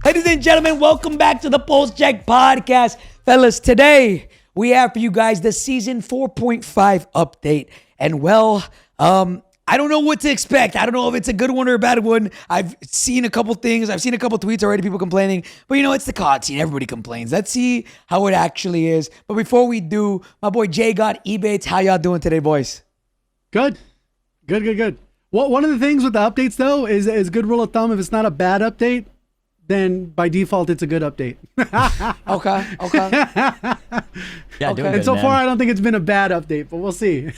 Ladies and gentlemen, welcome back to the Pullze Check podcast. Fellas, today we have for you guys the season 4.5 update. And well, I don't know what to expect. I don't know if it's a good one or a bad one. I've seen a couple things. I've seen a couple tweets already, people complaining. But you know, it's the COD scene. Everybody complains. Let's see how it actually is. But before we do, my boy JGOD, Ebatez, how y'all doing today, boys? Good. Well, one of the things with the updates, though, is good rule of thumb. If it's not a bad update, then by default, it's a good update. Okay. Yeah, doing good, and so man. far, I don't think it's been a bad update, but we'll see.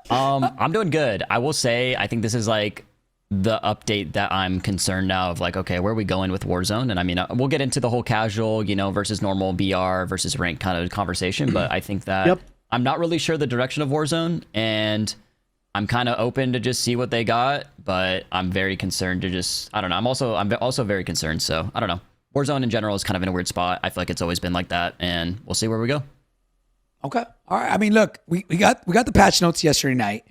I'm doing good. I will say, I think this is like the update that I'm concerned now of, like, okay, where are we going with Warzone? And I mean, we'll get into the whole casual, you know, versus normal BR versus rank kind of conversation, but I think that I'm not really sure the direction of Warzone, and I'm kind of open to just see what they got, but I'm very concerned to just, I don't know. I'm also very concerned. So I don't know. Warzone in general is kind of in a weird spot. I feel like it's always been like that, and we'll see where we go. Okay. All right. I mean, look, we got the patch notes yesterday night.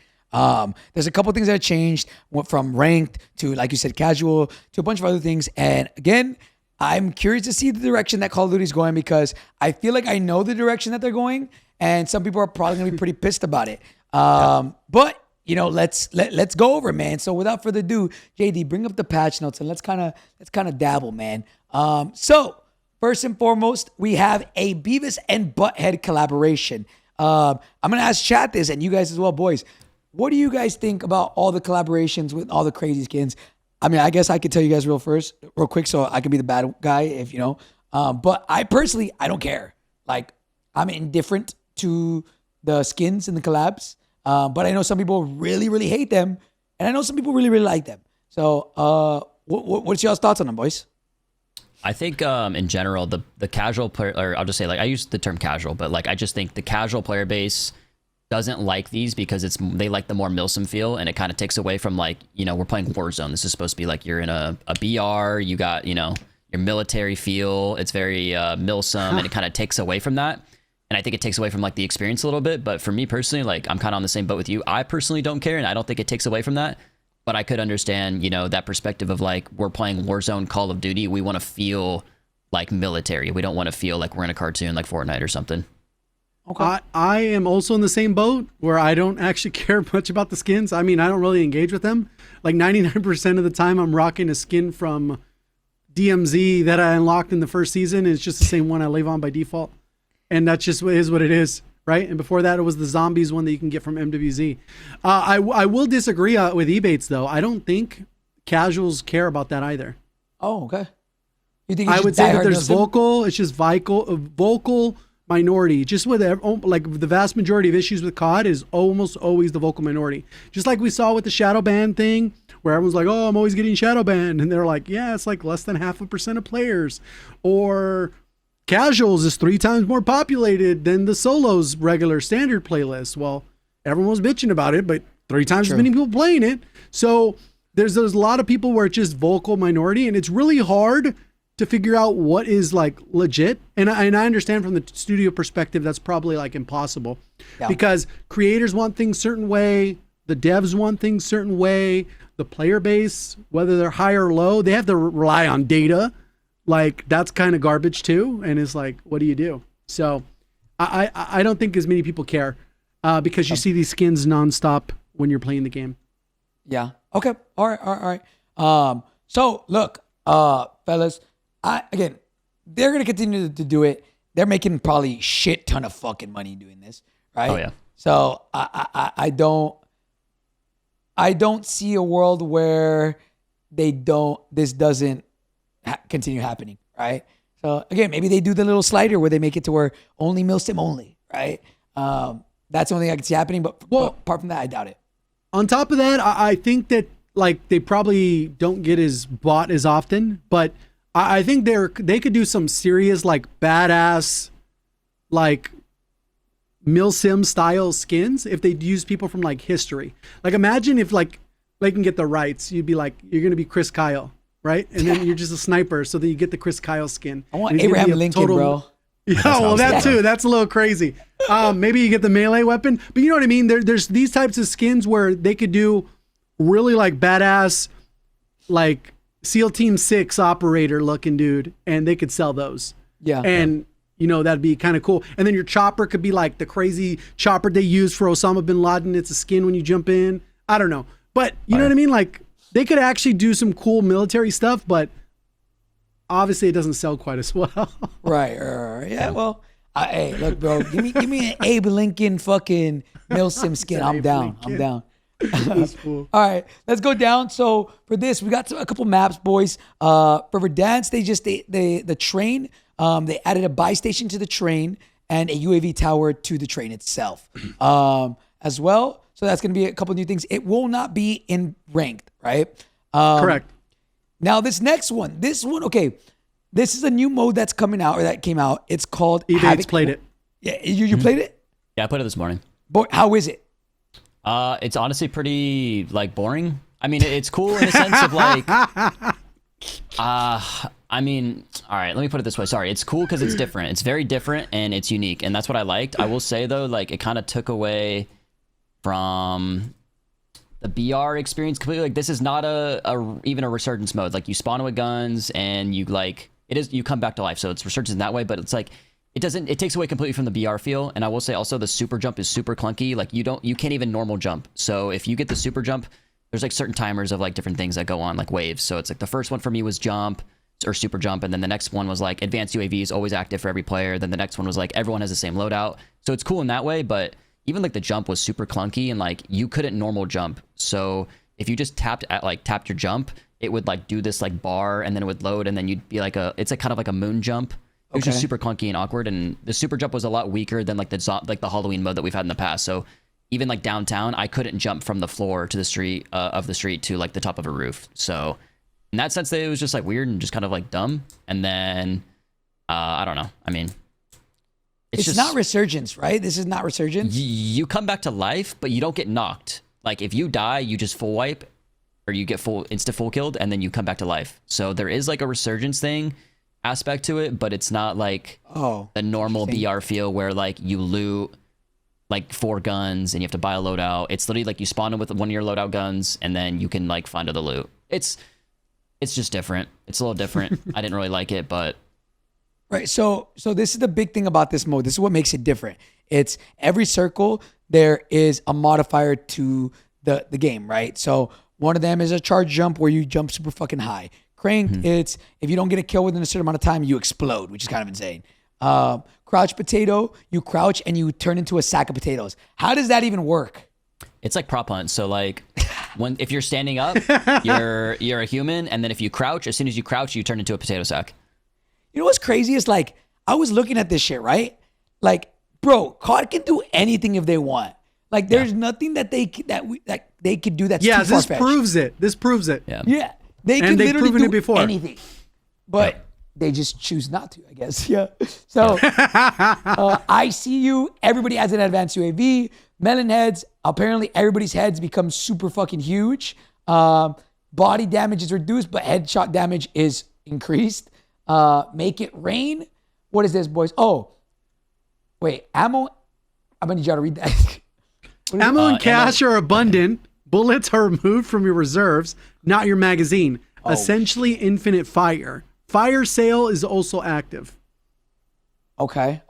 There's a couple things that changed, went from ranked to, like you said, casual to a bunch of other things. And again, I'm curious to see the direction that Call of Duty is going, because I feel like I know the direction that they're going, and some people are probably gonna be pretty pissed about it. But you know, let's go over it, man. So without further ado, JD, bring up the patch notes and let's kind of dabble, man. So first and foremost, we have a Beavis and Butthead collaboration. I'm gonna ask chat this, and you guys as well, boys. What do you guys think about all the collaborations with all the crazy skins? I mean, I guess I could tell you guys real quick, so I can be the bad guy if you know. But I personally, I don't care. Like, I'm indifferent to the skins and the collabs. But I know some people really, really hate them, and I know some people really, really like them. So, what's y'all's thoughts on them, boys? I think in general, the casual player, or I'll just say, like, I use the term casual, but like I just think the casual player base doesn't like these because they like the more Milsim feel, and it kind of takes away from, like, you know, we're playing Warzone. This is supposed to be like you're in a BR, you got, you know, your military feel. It's very Milsim, and it kind of takes away from that. And I think it takes away from, like, the experience a little bit. But for me personally, like, I'm kind of on the same boat with you. I personally don't care, and I don't think it takes away from that. But I could understand, you know, that perspective of, like, we're playing Warzone, Call of Duty. We want to feel like military. We don't want to feel like we're in a cartoon like Fortnite or something. Okay. I am also in the same boat where I don't actually care much about the skins. I mean, I don't really engage with them. Like 99% of the time, I'm rocking a skin from DMZ that I unlocked in the first season. And it's just the same one I leave on by default. And that's just what it is, right? And before that, it was the zombies one that you can get from MWZ. I will disagree with Ebatez, though. I don't think casuals care about that either. Oh, okay. You think I would say that there's vocal. It's just vocal minority. Just with like the vast majority of issues with COD is almost always the vocal minority. Just like we saw with the shadow ban thing, where everyone's like, "Oh, I'm always getting shadow banned," and they're like, "Yeah, it's like less than 0.5% of players," or casuals is 3 times more populated than the solos regular standard playlist. Well, everyone was bitching about it, but 3 times as many people playing it. So there's a lot of people where it's just vocal minority, and it's really hard to figure out what is, like, legit. And I understand from the studio perspective that's probably, like, impossible because creators want things certain way, the devs want things certain way, the player base, whether they're high or low, they have to rely on data. Like, that's kind of garbage too, and it's like, what do you do? So I don't think as many people care because you see these skins nonstop when you're playing the game. Yeah. Okay. All right. So look, fellas, again, they're gonna continue to do it. They're making probably shit ton of fucking money doing this, right? Oh yeah. So I don't see a world where this doesn't continue happening, right? So again, maybe they do the little slider where they make it to where only Milsim only, right? That's the only thing I can see happening, but apart from that, I doubt it. On top of that, I think that, like, they probably don't get as bought as often, but I think they could do some serious, like, badass, like, Milsim style skins if they use people from, like, history. Like, imagine if, like, they can get the rights. You'd be like, you're gonna be Chris Kyle. Right? And then you're just a sniper, so that you get the Chris Kyle skin. I want Abraham Lincoln, bro. Yeah, well, that too. That's a little crazy. Maybe you get the melee weapon, but you know what I mean? There's these types of skins where they could do really, like, badass, like, SEAL Team 6 operator looking dude, and they could sell those. Yeah. And, you know, that'd be kind of cool. And then your chopper could be like the crazy chopper they use for Osama bin Laden. It's a skin when you jump in. I don't know. But you know what I mean? Like, they could actually do some cool military stuff, but obviously it doesn't sell quite as well. Right. Yeah. Well, hey, look, bro. Give me an Abe Lincoln fucking Milsim skin. I'm Abe down. Lincoln. I'm down. That's cool. All right, let's go down. So for this, we got a couple maps, boys. For Verdansk, the train. They added a buy station to the train and a UAV tower to the train itself, as well. So that's going to be a couple new things. It will not be in ranked, right? Correct. Now this next one, okay. This is a new mode that's coming out or that came out. It's called Ebatez Havoc. played it. Yeah, you played it? Yeah, I played it this morning. Boy, how is it? It's honestly pretty like boring. I mean, it's cool in the sense of like, I mean, all right, let me put it this way. Sorry, it's cool because it's different. It's very different and it's unique, and that's what I liked. I will say though, like it kind of took away from the BR experience completely. Like this is not even a resurgence mode. Like you spawn with guns and you like you come back to life. So it's resurgence in that way, but it's like it takes away completely from the BR feel. And I will say also the super jump is super clunky. Like you can't even normal jump. So if you get the super jump, there's like certain timers of like different things that go on, like waves. So it's like the first one for me was jump or super jump, and then the next one was like advanced UAV is always active for every player. Then the next one was like everyone has the same loadout. So it's cool in that way, but even like the jump was super clunky and like you couldn't normal jump. So if you just tapped your jump, it would like do this like bar and then it would load and then you'd be like it's like kind of like a moon jump. It was just super clunky and awkward, and the super jump was a lot weaker than like the Halloween mode that we've had in the past. So even like downtown, I couldn't jump from the floor to the street of the street to like the top of a roof. So in that sense, it was just like weird and just kind of like dumb. And then I don't know. I mean, It's just not resurgence, right? This is not resurgence. You come back to life, but you don't get knocked. Like if you die, you just full wipe, or you get insta full killed, and then you come back to life. So there is like a resurgence thing aspect to it, but it's not like the normal BR feel where like you loot like 4 guns and you have to buy a loadout. It's literally like you spawn in with one of your loadout guns and then you can like find other loot. It's just different. It's a little different. I didn't really like it, but right. So this is the big thing about this mode. This is what makes it different. It's every circle there is a modifier to the game, right? So one of them is a charge jump where you jump super fucking high. Cranked, it's if you don't get a kill within a certain amount of time, you explode, which is kind of insane. Crouch potato, you crouch and you turn into a sack of potatoes. How does that even work? it's like prop hunt. So like if you're standing up, you're a human, and then if you crouch, as soon as you crouch, you turn into a potato sack. You know what's crazy is like I was looking at this shit, right? Like, bro, COD can do anything if they want. Like, there's nothing that they could do that's too this far-fetched. proves it. This proves it. Yeah, they can they've literally proven do it before. anything, but they just choose not to, I guess. Yeah. So I see you. Everybody has an advanced UAV. Melon heads. Apparently, everybody's heads become super fucking huge. Body damage is reduced, but headshot damage is increased. Make it rain. What is this, boys? Oh, wait. Ammo. I'm gonna need y'all to read that. Ammo and cash are abundant. Bullets are removed from your reserves, not your magazine. Essentially infinite fire. Fire sale is also active. Okay.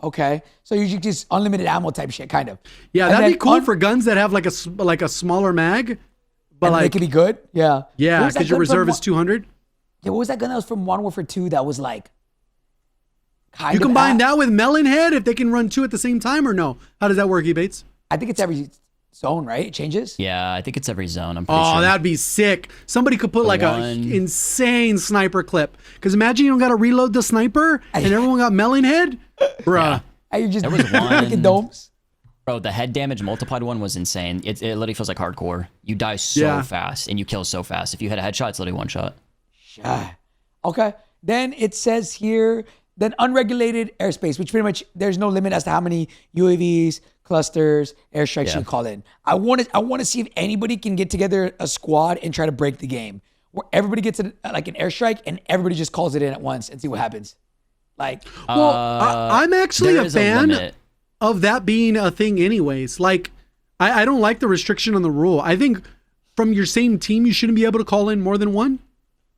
So you just unlimited ammo type shit, kind of. Yeah, And that'd then be cool for guns that have like a smaller mag. But and like, they could be good. Yeah. What yeah, was that because your gun from reserve is 200. Yeah, what was that gun that was from Modern Warfare 2 that was like kind You of combine that with Melon Head if they can run two at the same time or no? How does that work, Ebatez? I think it's every zone, right? It changes. Yeah, I think it's every zone. I'm pretty Oh, sure. that'd be sick. Somebody could put like an insane sniper clip. Because imagine you don't got to reload the sniper and everyone got Melon Head. Bruh. And you just There was fucking one- domes. Bro, the head damage multiplied one was insane. It literally feels like hardcore. You die so fast and you kill so fast. If you hit a headshot, it's literally one shot. Okay. Then it says here, then unregulated airspace, which pretty much there's no limit as to how many UAVs, clusters, airstrikes you can call in. I want to see if anybody can get together a squad and try to break the game, where everybody gets like an airstrike and everybody just calls it in at once and see what happens. Like, Well, I'm actually there a is fan limit. of that being a thing anyways. Like, I don't like the restriction on the rule. I think from your same team, you shouldn't be able to call in more than one.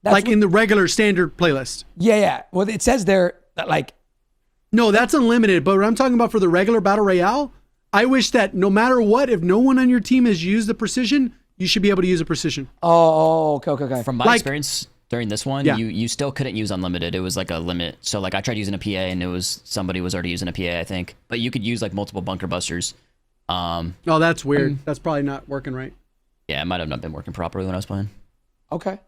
like in the regular standard playlist. Yeah. Well, it says there that like. No, that's unlimited. But what I'm talking about for the regular battle royale, I wish that no matter what, if no one on your team has used the precision, you should be able to use a precision. Oh, okay. From my experience during this one, you still couldn't use unlimited. It was like a limit. So like I tried using a PA and it was somebody was already using a PA, I think. But you could use like multiple bunker busters. Oh, that's weird. That's probably not working right. Yeah, it might have not been working properly when I was playing. Okay.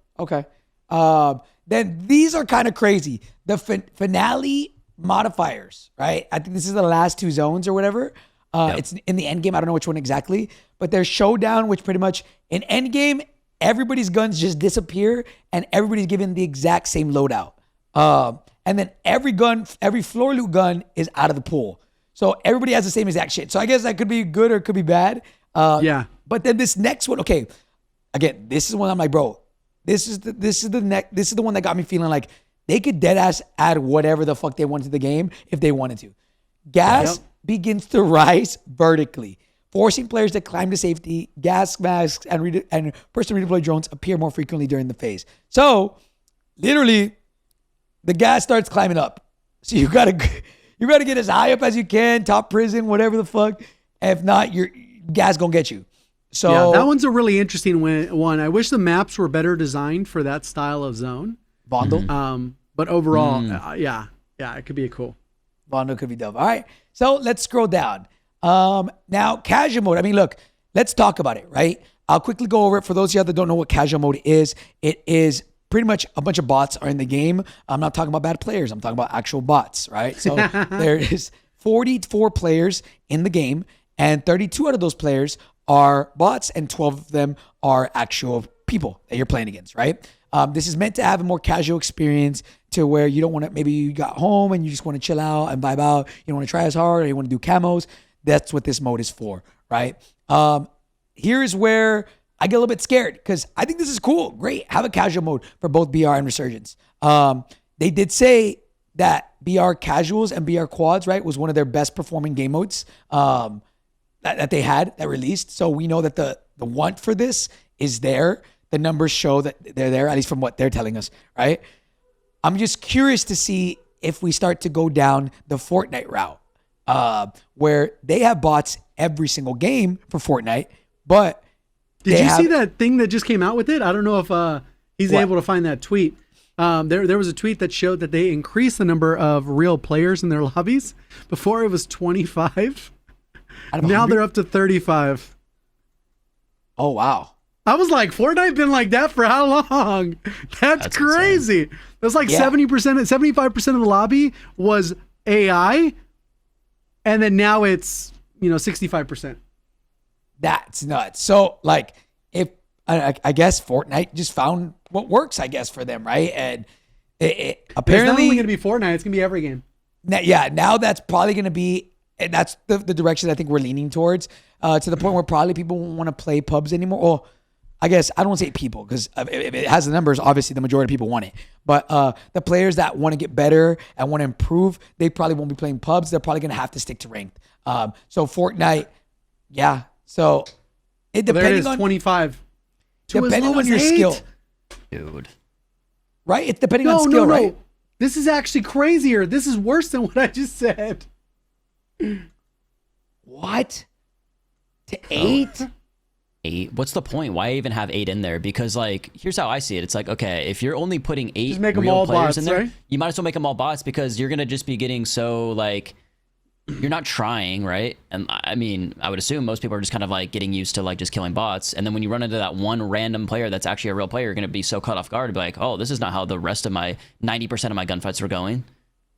Then these are kind of crazy. The finale modifiers, right? I think this is the last 2 zones or whatever. It's in the end game. I don't know which one exactly, but there's showdown, which pretty much in end game, everybody's guns just disappear and everybody's given the exact same loadout. And then every floor loot gun is out of the pool. So everybody has the same exact shit. So I guess that could be good or it could be bad. But then this next one, okay, again, this is one I'm like, bro, this is the one that got me feeling like they could dead ass add whatever the fuck they wanted to the game if they wanted to. Gas begins to rise vertically, forcing players to climb to safety. Gas masks and person redeploy drones appear more frequently during the phase. So literally, the gas starts climbing up. So you gotta get as high up as you can, top prison, whatever the fuck. If not, your gas gonna get you. So that one's a really interesting one. I wish the maps were better designed for that style of zone. Bondo. But overall, it could be cool. Bondo could be dope. All right. So let's scroll down. Now, casual mode. I mean, look, let's talk about it, right? I'll quickly go over it. For those of you that don't know what casual mode is, it is pretty much a bunch of bots are in the game. I'm not talking about bad players. I'm talking about actual bots, right? So there is 44 players in the game, and 32 out of those players are bots, and 12 of them are actual people that you're playing against, right? This is meant to have a more casual experience to where you don't want to, maybe you got home and you just want to chill out and vibe out. You don't want to try as hard or you want to do camos. That's what this mode is for, right? Here's where I get a little bit scared because I think this is cool. Great. Have a casual mode for both BR and Resurgence. They did say that BR casuals and BR quads, right, was one of their best performing game modes that they had that released. So we know that the want for this is there. The numbers show that they're there, at least from what they're telling us, right? I'm just curious to see if we start to go down the Fortnite route, where they have bots every single game for Fortnite, but did you see that thing that just came out with it? I don't know if he's able to find that tweet. There was a tweet that showed that they increased the number of real players in their lobbies. Before it was 25. Now they're up to 35. Oh, wow. I was like, Fortnite been like that for how long? That's crazy. Insane. That's like 70%, 75% of the lobby was AI. And then now it's, 65%. That's nuts. So like if I guess Fortnite just found what works, I guess, for them, right? And it apparently it's not only going to be Fortnite, it's going to be every game. Now that's probably going to be, and that's the direction I think we're leaning towards, to the point where probably people won't want to play pubs anymore. Well, I guess I don't want to say people because if it has the numbers, obviously the majority of people want it. But the players that want to get better and want to improve, they probably won't be playing pubs. They're probably going to have to stick to ranked. So Fortnite, yeah. So it depends on 25. Depending on your skill, dude. Right? It's depending on skill, right? No. This is actually crazier. This is worse than what I just said. What? To 8? 8? What's the point? Why even have 8 in there? Because like, here's how I see it. It's like, okay, if you're only putting 8 real players bots, in there, right? You might as well make them all bots because you're gonna just be getting so like, you're not trying, right? And I mean, I would assume most people are just kind of like getting used to like just killing bots. And then when you run into that one random player that's actually a real player, you're gonna be so caught off guard to be like, oh, this is not how the rest of my 90% of my gunfights were going.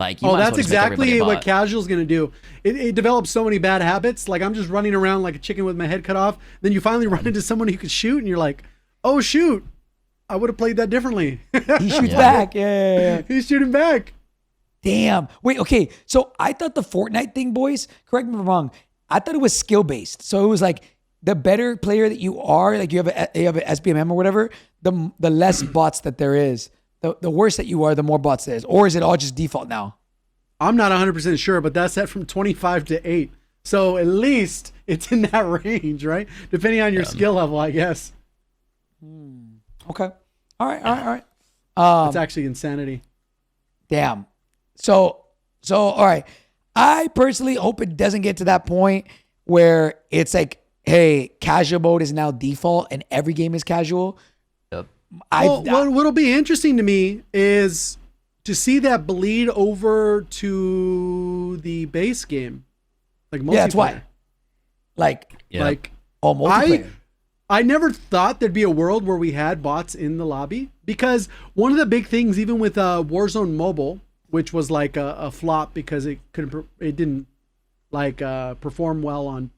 Like, you that's exactly what casual's gonna do. It develops so many bad habits. Like I'm just running around like a chicken with my head cut off. Then you finally run into someone who can shoot, and you're like, "Oh shoot, I would have played that differently." He shoots back. Yeah. He's shooting back. Damn. Wait. Okay. So I thought the Fortnite thing, boys. Correct me if I'm wrong. I thought it was skill based. So it was like the better player that you are, like you have an SBMM or whatever, the less bots that there is. The worse that you are, the more bots there is. Or is it all just default now? I'm not 100% sure, but that's set from 25 to 8. So at least it's in that range, right? Depending on your skill level, I guess. Okay. All right. That's actually insanity. Damn. So all right. I personally hope it doesn't get to that point where it's like, hey, casual mode is now default and every game is casual. Yep. What'll be interesting to me is to see that bleed over to the base game, like multiplayer. Yeah, that's why. Like multiplayer. I never thought there'd be a world where we had bots in the lobby, because one of the big things, even with Warzone Mobile, which was like a flop because it didn't perform well on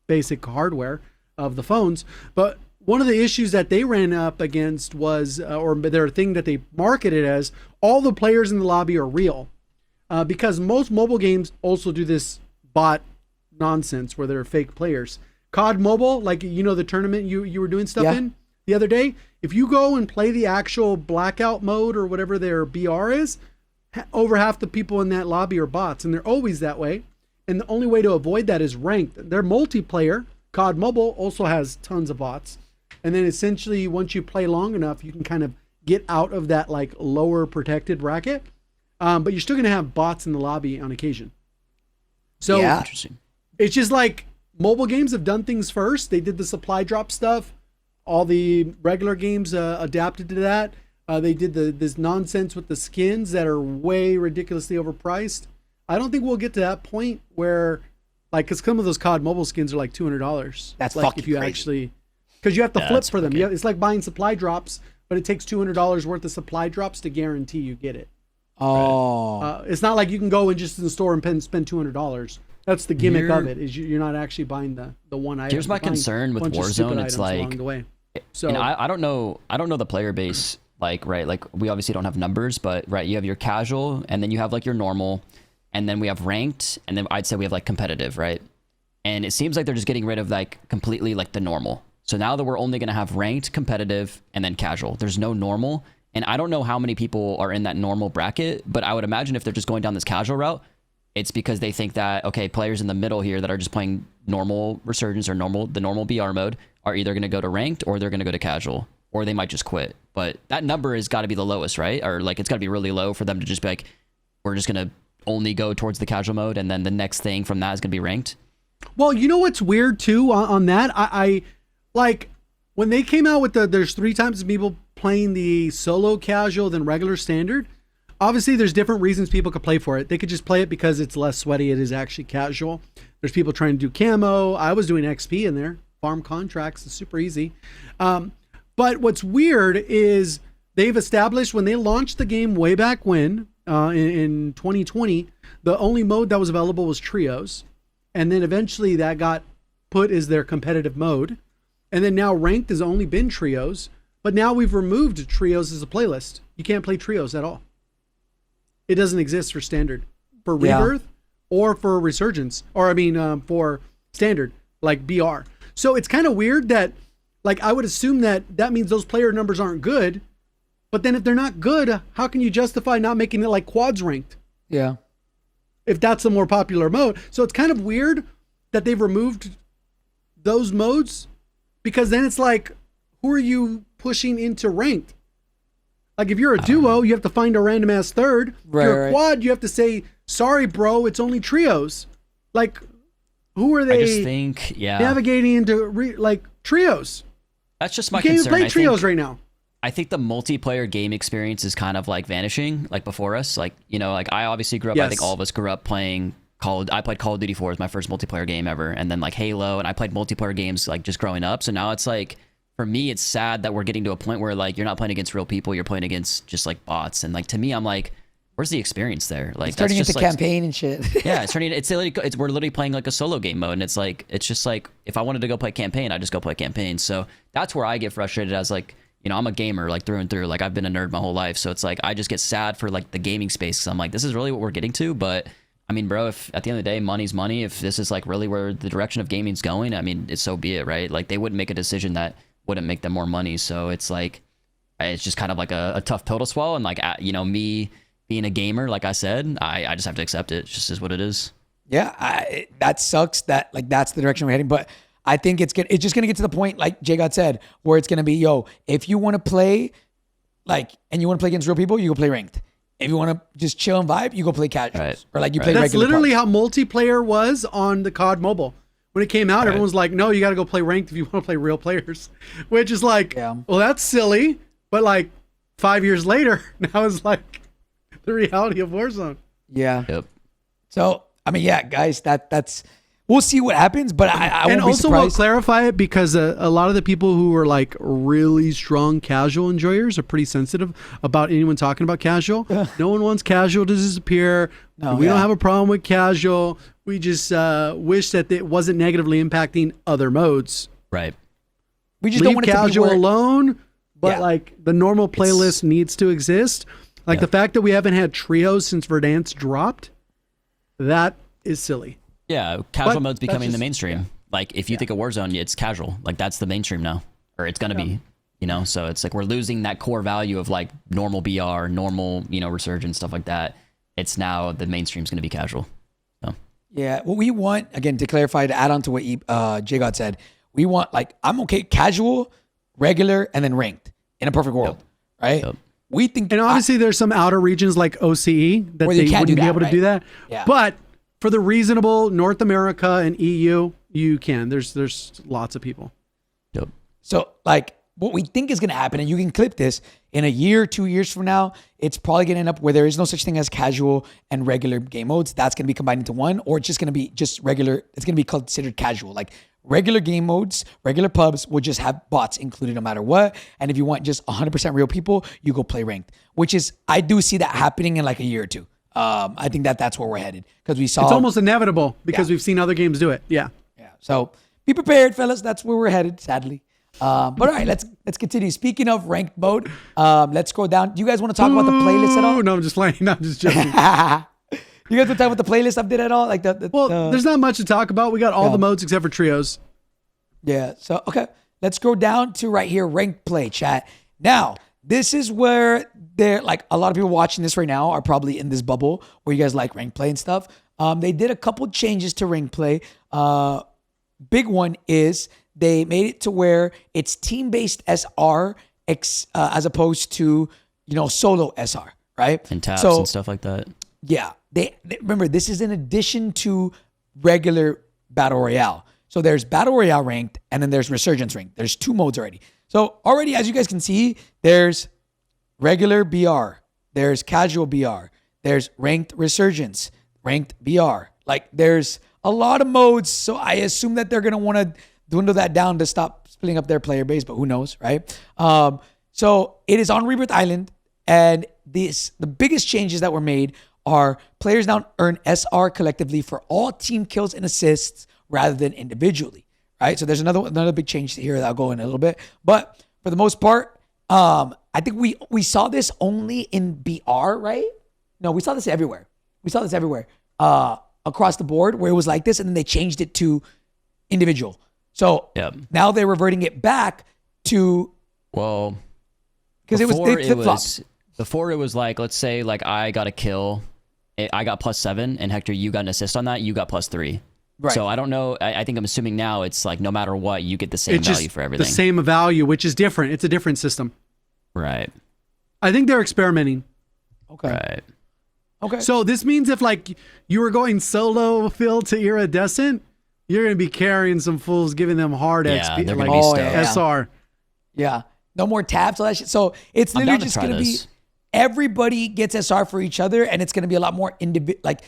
basic hardware of the phones. But one of the issues that they ran up against was, or their thing that they marketed as, all the players in the lobby are real, because most mobile games also do this bot nonsense where they're fake players. COD Mobile, like, the tournament you were doing stuff in the other day, if you go and play the actual blackout mode or whatever their BR is, over half the people in that lobby are bots, and they're always that way. And the only way to avoid that is ranked. Their multiplayer, COD Mobile, also has tons of bots. And then essentially, once you play long enough, you can kind of get out of that like lower protected bracket. But you're still going to have bots in the lobby on occasion. So Interesting. It's just like, mobile games have done things first. They did the supply drop stuff. All the regular games adapted to that. They did this nonsense with the skins that are way ridiculously overpriced. I don't think we'll get to that point where, like, because some of those COD Mobile skins are like $200. That's like fucking if you crazy. Actually, because you have to flip for them. It's like buying supply drops, but it takes $200 worth of supply drops to guarantee you get it. Oh. It's not like you can go and just in the store and spend $200. That's the gimmick of it. Is you're not actually buying the one item. Here's my concern with Warzone. It's like, along the way. So and I don't know the player base, like, right, like we obviously don't have numbers, but right, you have your casual, and then you have like your normal, and then we have ranked, and then I'd say we have like competitive, right? And it seems like they're just getting rid of like completely like the normal. So now that we're only going to have ranked, competitive, and then casual. There's no normal, and I don't know how many people are in that normal bracket, but I would imagine if they're just going down this casual route, it's because they think that, okay, players in the middle here that are just playing normal Resurgence or the normal BR mode are either going to go to ranked or they're going to go to casual, or they might just quit. But that number has got to be the lowest, right? Or like, it's got to be really low for them to just be like, we're just going to only go towards the casual mode, and then the next thing from that is going to be ranked. Well, you know what's weird too on that? I like when they came out with there's 3 times as people playing the solo casual than regular standard. Obviously, there's different reasons people could play for it. They could just play it because it's less sweaty. It is actually casual. There's people trying to do camo. I was doing XP in there. Farm contracts. It's super easy. But what's weird is they've established, when they launched the game way back when, in 2020, the only mode that was available was trios. And then eventually that got put as their competitive mode. And then now ranked has only been trios. But now we've removed trios as a playlist. You can't play trios at all. It doesn't exist for standard, for Rebirth, or for Resurgence, or for standard, like BR. So it's kind of weird that, like, I would assume that means those player numbers aren't good, but then if they're not good, how can you justify not making it like quads ranked? Yeah. If that's a more popular mode. So it's kind of weird that they've removed those modes, because then it's like, who are you pushing into ranked? Like, if you're a duo, you have to find a random ass third. Right, if you're a quad, you have to say, sorry, bro, it's only trios. Like, who are they I just think, navigating into trios? That's just my you can't concern. even play trios right now. I think the multiplayer game experience is kind of like vanishing, like before us. Like, like I obviously grew up, I think all of us grew up playing I played Call of Duty 4 as my first multiplayer game ever. And then like Halo, and I played multiplayer games like just growing up. So now it's like, for me, it's sad that we're getting to a point where like you're not playing against real people, you're playing against just like bots. And like, to me, I'm like, where's the experience there? Like, It's turning that's into just, like, campaign and shit. yeah, we're literally playing like a solo game mode, and it's just like, if I wanted to go play campaign, I just go play campaign. So that's where I get frustrated, as like, I'm a gamer like through and through. Like, I've been a nerd my whole life, so it's like I just get sad for like the gaming space, because I'm like, this is really what we're getting to. But I mean, bro, if at the end of the day, money's money, if this is like really where the direction of gaming's going, I mean, it's so be it, right? Like, they wouldn't make a decision that wouldn't make them more money. So it's like, it's just kind of like a tough pill to swallow. And like, me being a gamer, like I said, I just have to accept it. It just is what it is. Yeah, that sucks. That like that's the direction we're heading. But I think it's just gonna get to the point, like JGOD said, where it's gonna be, if you want to play like, and you want to play against real people, you go play ranked. If you want to just chill and vibe, you go play casuals. Right. Or like you play That's regular literally pubs. how multiplayer was on the COD mobile. When it came out, everyone was like, no, you got to go play ranked if you want to play real players. Which is like, well, that's silly. But like 5 years later, now it's like the reality of Warzone. Yeah. Yep. So, I mean, yeah, guys, that's we'll see what happens, but I won't And be also, we'll surprised. clarify it because a lot of the people who are like really strong casual enjoyers are pretty sensitive about anyone talking about casual. No one wants casual to disappear. No, We don't have a problem with casual. We just wish that it wasn't negatively impacting other modes. Right. We just don't Leave want it to be casual where, alone, but Yeah. like the normal playlist needs to exist. Like the fact that we haven't had trios since Verdansk dropped, that is silly. Yeah, casual But mode's that's becoming the just- mainstream. Like if you think of Warzone, it's casual. Like that's the mainstream now, or it's gonna be. You know, so it's like we're losing that core value of like normal BR, normal resurgence, stuff like that. It's now the mainstream's gonna be casual. So Yeah, what we want, again, to clarify, to add on to what JGOD said, we want, like, I'm okay, casual, regular, and then ranked in a perfect world, right? Yep. We think, And obviously, there's some outer regions like OCE that Where they you can't wouldn't do be that, able to right? do that. Yeah. But for the reasonable North America and EU, you can. There's lots of people. yep. so, like, what we think is going to happen, and you can clip this, in a year, 2 years from now, it's probably going to end up where there is no such thing as casual and regular game modes. That's going to be combined into one, or it's just going to be just regular. It's going to be considered casual. Like regular game modes, regular pubs will just have bots included no matter what. And if you want just 100% real people, you go play ranked, which is, I do see that happening in like a year or two. I think that's where we're headed because we saw. It's almost inevitable because we've seen other games do it. Yeah. Yeah. So be prepared, fellas. That's where we're headed, sadly. But all right, let's continue. Speaking of ranked mode, let's go down. Do you guys want to talk about the playlist at all? Oh, no, I'm just playing. No, I'm just joking. You guys want to talk about the playlist update at all? Like Well, there's not much to talk about. We got all Yeah. the modes except for trios. yeah. So okay, let's go down to right here, ranked play, chat. Now, this is where they're like a lot of people watching this right now are probably in this bubble where you guys like ranked play and stuff. They did a couple changes to ranked play. Big one is they made it to where it's team-based SR as opposed to solo SR, right? And taps So and stuff like that. yeah, they remember this is in addition to regular battle royale. So there's battle royale ranked, and then there's resurgence ranked. There's two modes already. So already, as you guys can see, there's regular BR, there's casual BR, there's ranked resurgence, ranked BR. Like there's a lot of modes. So I assume that they're gonna want to dwindle that down to stop splitting up their player base, but who knows, right? So it is on Rebirth Island, and the biggest changes that were made are players now earn SR collectively for all team kills and assists rather than individually, right? So there's another big change here that I'll go in a little bit, but for the most part, I think we saw this only in BR, right? No, we saw this everywhere. We saw this everywhere across the board where it was like this, and then they changed it to individual. So Yep. now they're reverting it back to Well, because it was before they flip-flopped. before it was like, let's say like I got a kill, I got +7, and Hector, you got an assist on that, you got +3. Right. So I don't know. I think I'm assuming now it's like no matter what, you get the same It's value just for everything. the same value, which is different. It's a different system. Right. I think they're experimenting. Okay. Right. Okay. So this means if like you were going solo Phil to Iridescent, you're gonna be carrying some fools, giving them hard Yeah, XP, they're like gonna be stoked. yeah. SR. Yeah. No more tabs, all that shit. So it's I'm literally down to just try going to be this. everybody gets SR for each other, and it's going to be a lot more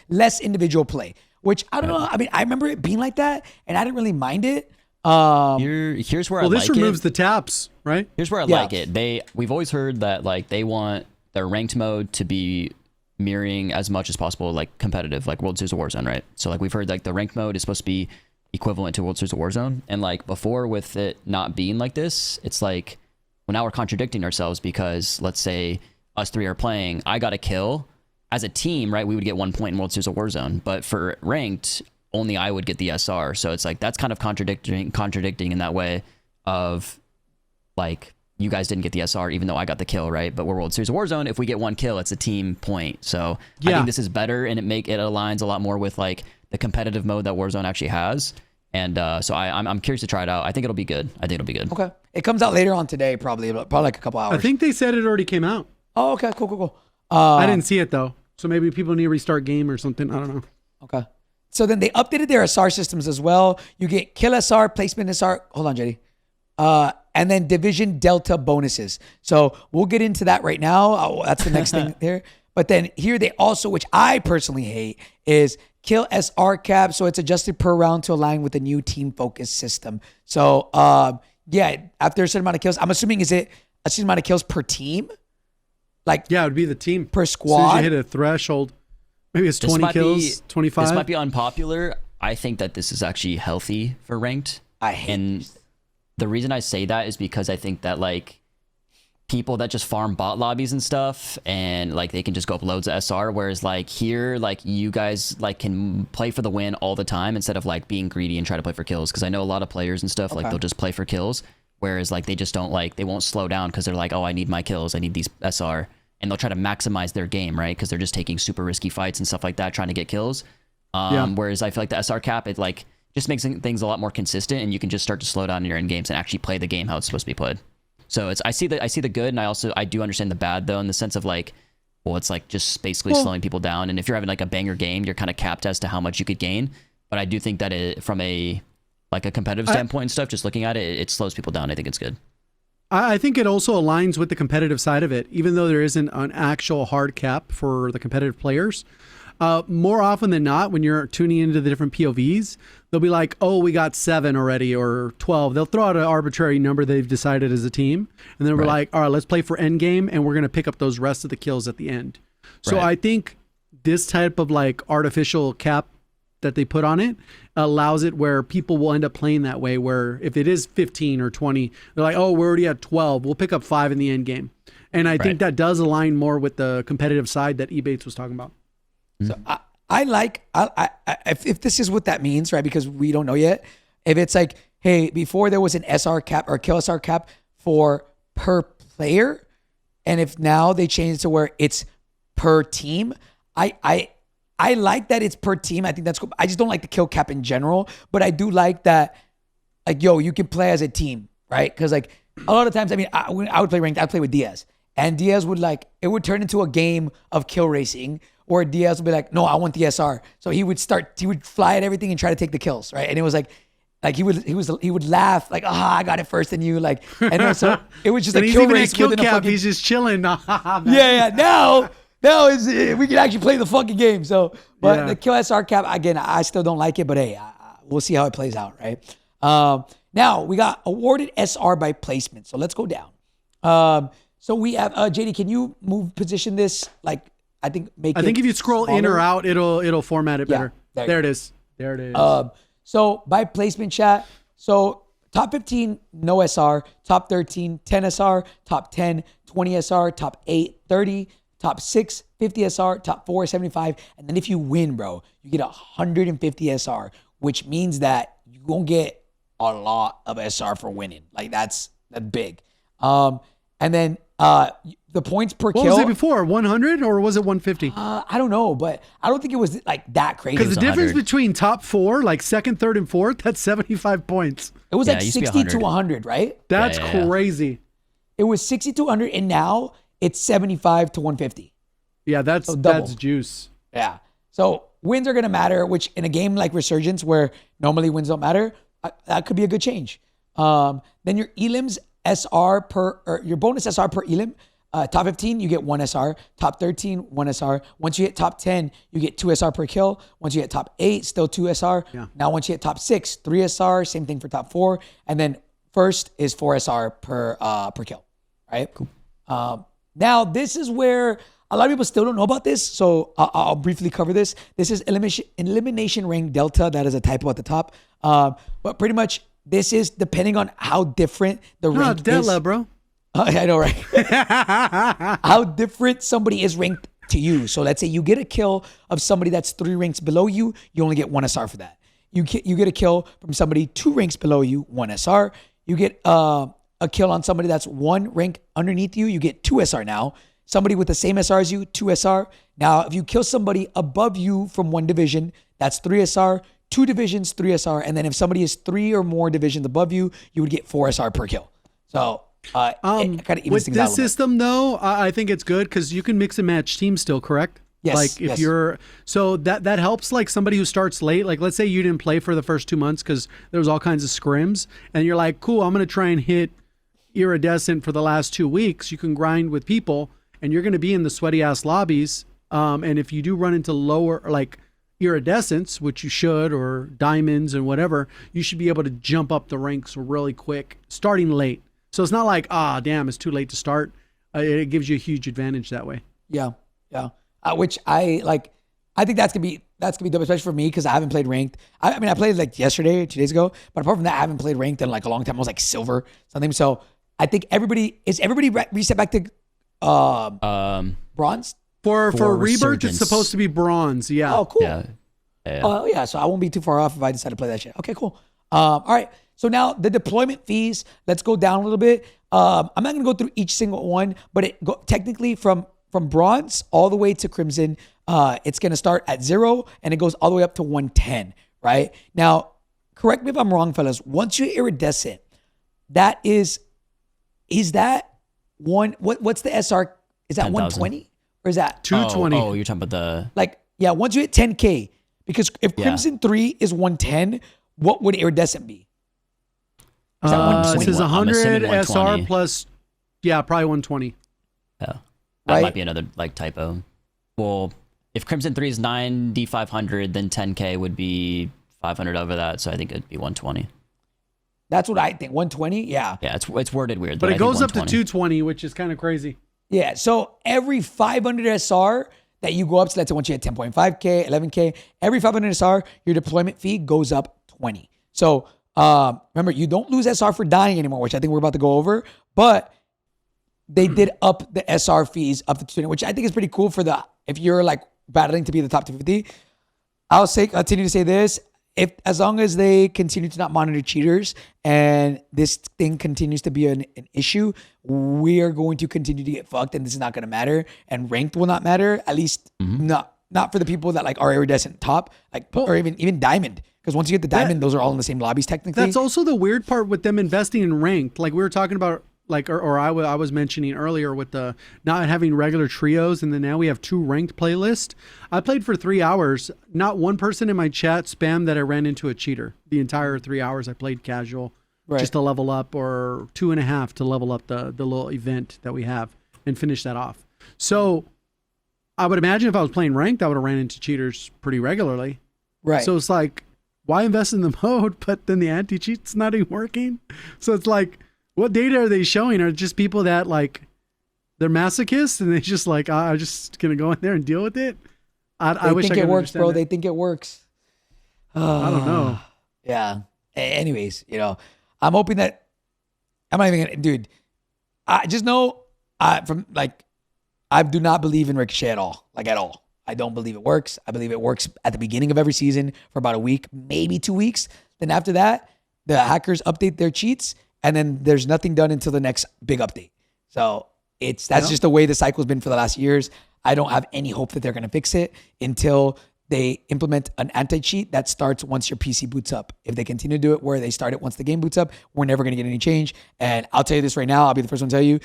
less individual play, which I don't know. I mean, I remember it being like that, and I didn't really mind it. Here's where Well, I this like removes it. the taps, right? Here's where I Yeah. like it. We've always heard that like they want their ranked mode to be mirroring as much as possible like competitive, like World Series of Warzone, right? So like we've heard like the ranked mode is supposed to be equivalent to World Series of Warzone, and like before with it not being like this, it's like well now we're contradicting ourselves because let's say us three are playing, I got a kill as a team, right? We would get 1 point in World Series of Warzone, but for ranked, only I would get the SR. So it's like that's kind of contradicting in that way of like you guys didn't get the SR even though I got the kill, right? But we're World Series of Warzone. If we get one kill, it's a team point. So I Yeah. think this is better, and it aligns a lot more with like the competitive mode that Warzone actually has. And so I'm curious to try it out. I think it'll be good. Okay. It comes out later on today, probably like a couple hours. I think they said it already came out. Oh, okay. Cool. I didn't see it though. So maybe people need to restart game or something. I don't know. Okay. So then they updated their SR systems as well. You get kill SR, placement SR. Hold on, JD. And then division delta bonuses. So we'll get into that right now. That's the next thing there. But then here they also, which I personally hate, is kill SR cap. So it's adjusted per round to align with the new team focus system. So yeah, after a certain amount of kills, I'm assuming is it a certain amount of kills per team? Like yeah, it would be the team per squad. As soon as you hit a threshold, maybe it's 20 kills, 25. This might be unpopular. I think that this is actually healthy for ranked. I hate the reason I say that is because I think that like people that just farm bot lobbies and stuff and like they can just go up loads of SR, whereas like here like you guys like can play for the win all the time instead of like being greedy and try to play for kills, because I know a lot of players and stuff like they'll just play for kills, whereas like they just don't like, they won't slow down because they're like, oh, I need my kills, I need these SR, and they'll try to maximize their game, right? Because they're just taking super risky fights and stuff like that trying to get kills. Whereas I feel like the SR cap, it like just makes things a lot more consistent, and you can just start to slow down in your end games and actually play the game how it's supposed to be played. So I see the good, and I do understand the bad though, in the sense of like, well, it's like just basically slowing people down, and if you're having like a banger game, you're kind of capped as to how much you could gain. But I do think that from a competitive standpoint and stuff, just looking at it, it slows people down. I think it's good. I think it also aligns with the competitive side of it, even though there isn't an actual hard cap for the competitive players. More often than not, when you're tuning into the different POVs, they'll be like, oh, we got 7 already or 12. They'll throw out an arbitrary number they've decided as a team. And then we're like, all right, let's play for end game, and we're going to pick up those rest of the kills at the end. So I think this type of like artificial cap that they put on it allows it where people will end up playing that way, where if it is 15 or 20, they're like, oh, we're already at 12. We'll pick up 5 in the end game. And I think that does align more with the competitive side that Ebatez was talking about. So I if this is what that means, right? Because we don't know yet. If it's like, hey, before there was an SR cap or kill SR cap for per player, and if now they changed it to where it's per team, I like that it's per team. I think that's cool. I just don't like the kill cap in general, but I do like that. Like, yo, you can play as a team, right? Because like a lot of times, I mean, when I would play ranked, I'd play with Diaz, and Diaz would like, it would turn into a game of kill racing. Or Diaz would be like, no, I want the SR. So he would fly at everything and try to take the kills, right? And it was like he would laugh like, I got it first than you, like, and then, so it was just a kill race kill within cap, a fucking. He's just chilling. Yeah. Now is we can actually play the fucking game. So, but the kill SR cap again, I still don't like it, but hey, we'll see how it plays out, right? Now we got awarded SR by placement. So let's go down. So we have JD. Can you position this like? I think if you scroll smaller, in or out, it'll format it better. Yeah, there it is. There it is. So by placement, chat. So top 15, no SR. Top 13, 10 SR. Top 10, 20 SR. Top 8, 30. Top 6, 50 SR. Top 4, 75. And then if you win, bro, you get 150 SR, which means that you won't get a lot of SR for winning. Like that's big. And then the points per kill. What was it before? 100 or was it 150? I don't know, but I don't think it was like that crazy. Because the difference between top 4, like second, third, and fourth, that's 75 points. It was like 60 to 100, right? That's crazy. It was 60 to 100, and now it's 75 to 150. Yeah, that's juice. Yeah. So wins are going to matter, which in a game like Resurgence, where normally wins don't matter, that could be a good change. Then your elims SR or your bonus SR per elim. Top 15, you get 1 SR. Top 13, 1 SR. Once you hit top 10, you get 2 SR per kill. Once you hit top 8, still 2 SR. Yeah. Now once you hit top 6, 3 SR. Same thing for top 4. And then first is 4 SR per kill. Right? Cool. Now this is where a lot of people still don't know about this, so I'll briefly cover this. This is elimination rank delta. That is a typo at the top. But pretty much this is depending on how different the rank is. Dela, bro. I know, right? How different somebody is ranked to you. So let's say you get a kill of somebody that's 3 ranks below you, you only get 1 SR for that. You get a kill from somebody 2 ranks below you, 1 SR. You get a kill on somebody that's 1 rank underneath you, you get 2 SR now. Somebody with the same SR as you, 2 SR. Now, if you kill somebody above you from 1 division, that's 3 SR. 2 divisions, 3 SR, and then if somebody is 3 or more divisions above you, you would get 4 SR per kill. So it kind of evens with things out a this little bit. system though, I think it's good because you can mix and match teams still, correct? Yes, Like if yes. you're so that helps like somebody who starts late. Like let's say you didn't play for the first 2 months because there was all kinds of scrims, and you're like, cool, I'm gonna try and hit iridescent for the last 2 weeks. You can grind with people, and you're gonna be in the sweaty ass lobbies. And if you do run into lower like iridescence, which you should, or diamonds and whatever, you should be able to jump up the ranks really quick, starting late. So it's not like, damn, it's too late to start. It gives you a huge advantage that way. Yeah. Which I like. I think that's gonna be dope, especially for me because I haven't played ranked. I mean, I played like yesterday, 2 days ago, but apart from that, I haven't played ranked in like a long time. I was like silver something. So I think everybody reset back to bronze. For Rebirth, Resurgence. it's supposed to be bronze. Yeah. Oh, cool. Yeah. Oh, yeah. So I won't be too far off if I decide to play that shit. Okay, cool. All right. So now the deployment fees, let's go down a little bit. I'm not going to go through each single one, but technically from bronze all the way to crimson, it's going to start at 0 and it goes all the way up to 110, right? Now, correct me if I'm wrong, fellas. Once you're iridescent, that is that one, what's the SR? Is that 10,000. 120 or is that 220. Oh, you're talking about the... like, yeah, once you hit 10K, because if Crimson 3 is 110, what would iridescent be? Is that It 120? says I'm 100 assuming SR 120. plus, probably 120. Yeah. That Right? might be another like typo. Well, if Crimson 3 is 9D500, then 10K would be 500 over that. So I think it'd be 120. That's what I think. 120? Yeah. Yeah, it's worded weird. But I it think goes up to 120. 220, which is kind of crazy. Yeah. So every 500 SR that you go up, so let's say once you hit 10.5K, 11K, every 500 SR, your deployment fee goes up 20. So remember, you don't lose SR for dying anymore, which I think we're about to go over, but they did up the SR fees up to 20, which I think is pretty cool for if you're like battling to be the top 250. I'll continue to say this. As long as they continue to not monitor cheaters and this thing continues to be an issue, we are going to continue to get fucked, and this is not going to matter. And ranked will not matter, at least not for the people that like are iridescent top, like or even diamond. Because once you get the diamond, those are all in the same lobbies technically. That's also the weird part with them investing in ranked. Like we were talking about, like, or I was mentioning earlier with the not having regular trios, and then now we have 2 ranked playlists. I played for 3 hours. Not one person in my chat spammed that I ran into a cheater. The entire 3 hours I played casual, just to level up, or 2.5 to level up the little event that we have and finish that off. So I would imagine if I was playing ranked, I would have ran into cheaters pretty regularly. right. So it's like, why invest in the mode, but then the anti-cheat's not even working? So it's like, what data are they showing? Are it just people that like, they're masochists and they just like, I'm just going to go in there and deal with it? I wish I think could it works, bro. understand They think it works. I don't know. Yeah. Anyways, I'm hoping that I'm not even gonna, dude. I just know I do not believe in Ricochet at all. Like at all. I don't believe it works. I believe it works at the beginning of every season for about a week, maybe 2 weeks. Then after that, the hackers update their cheats, and then there's nothing done until the next big update. So that's just the way the cycle's been for the last years. I don't have any hope that they're gonna fix it until they implement an anti-cheat that starts once your PC boots up. If they continue to do it where they start it once the game boots up, we're never gonna get any change. And I'll tell you this right now, I'll be the first one to tell you,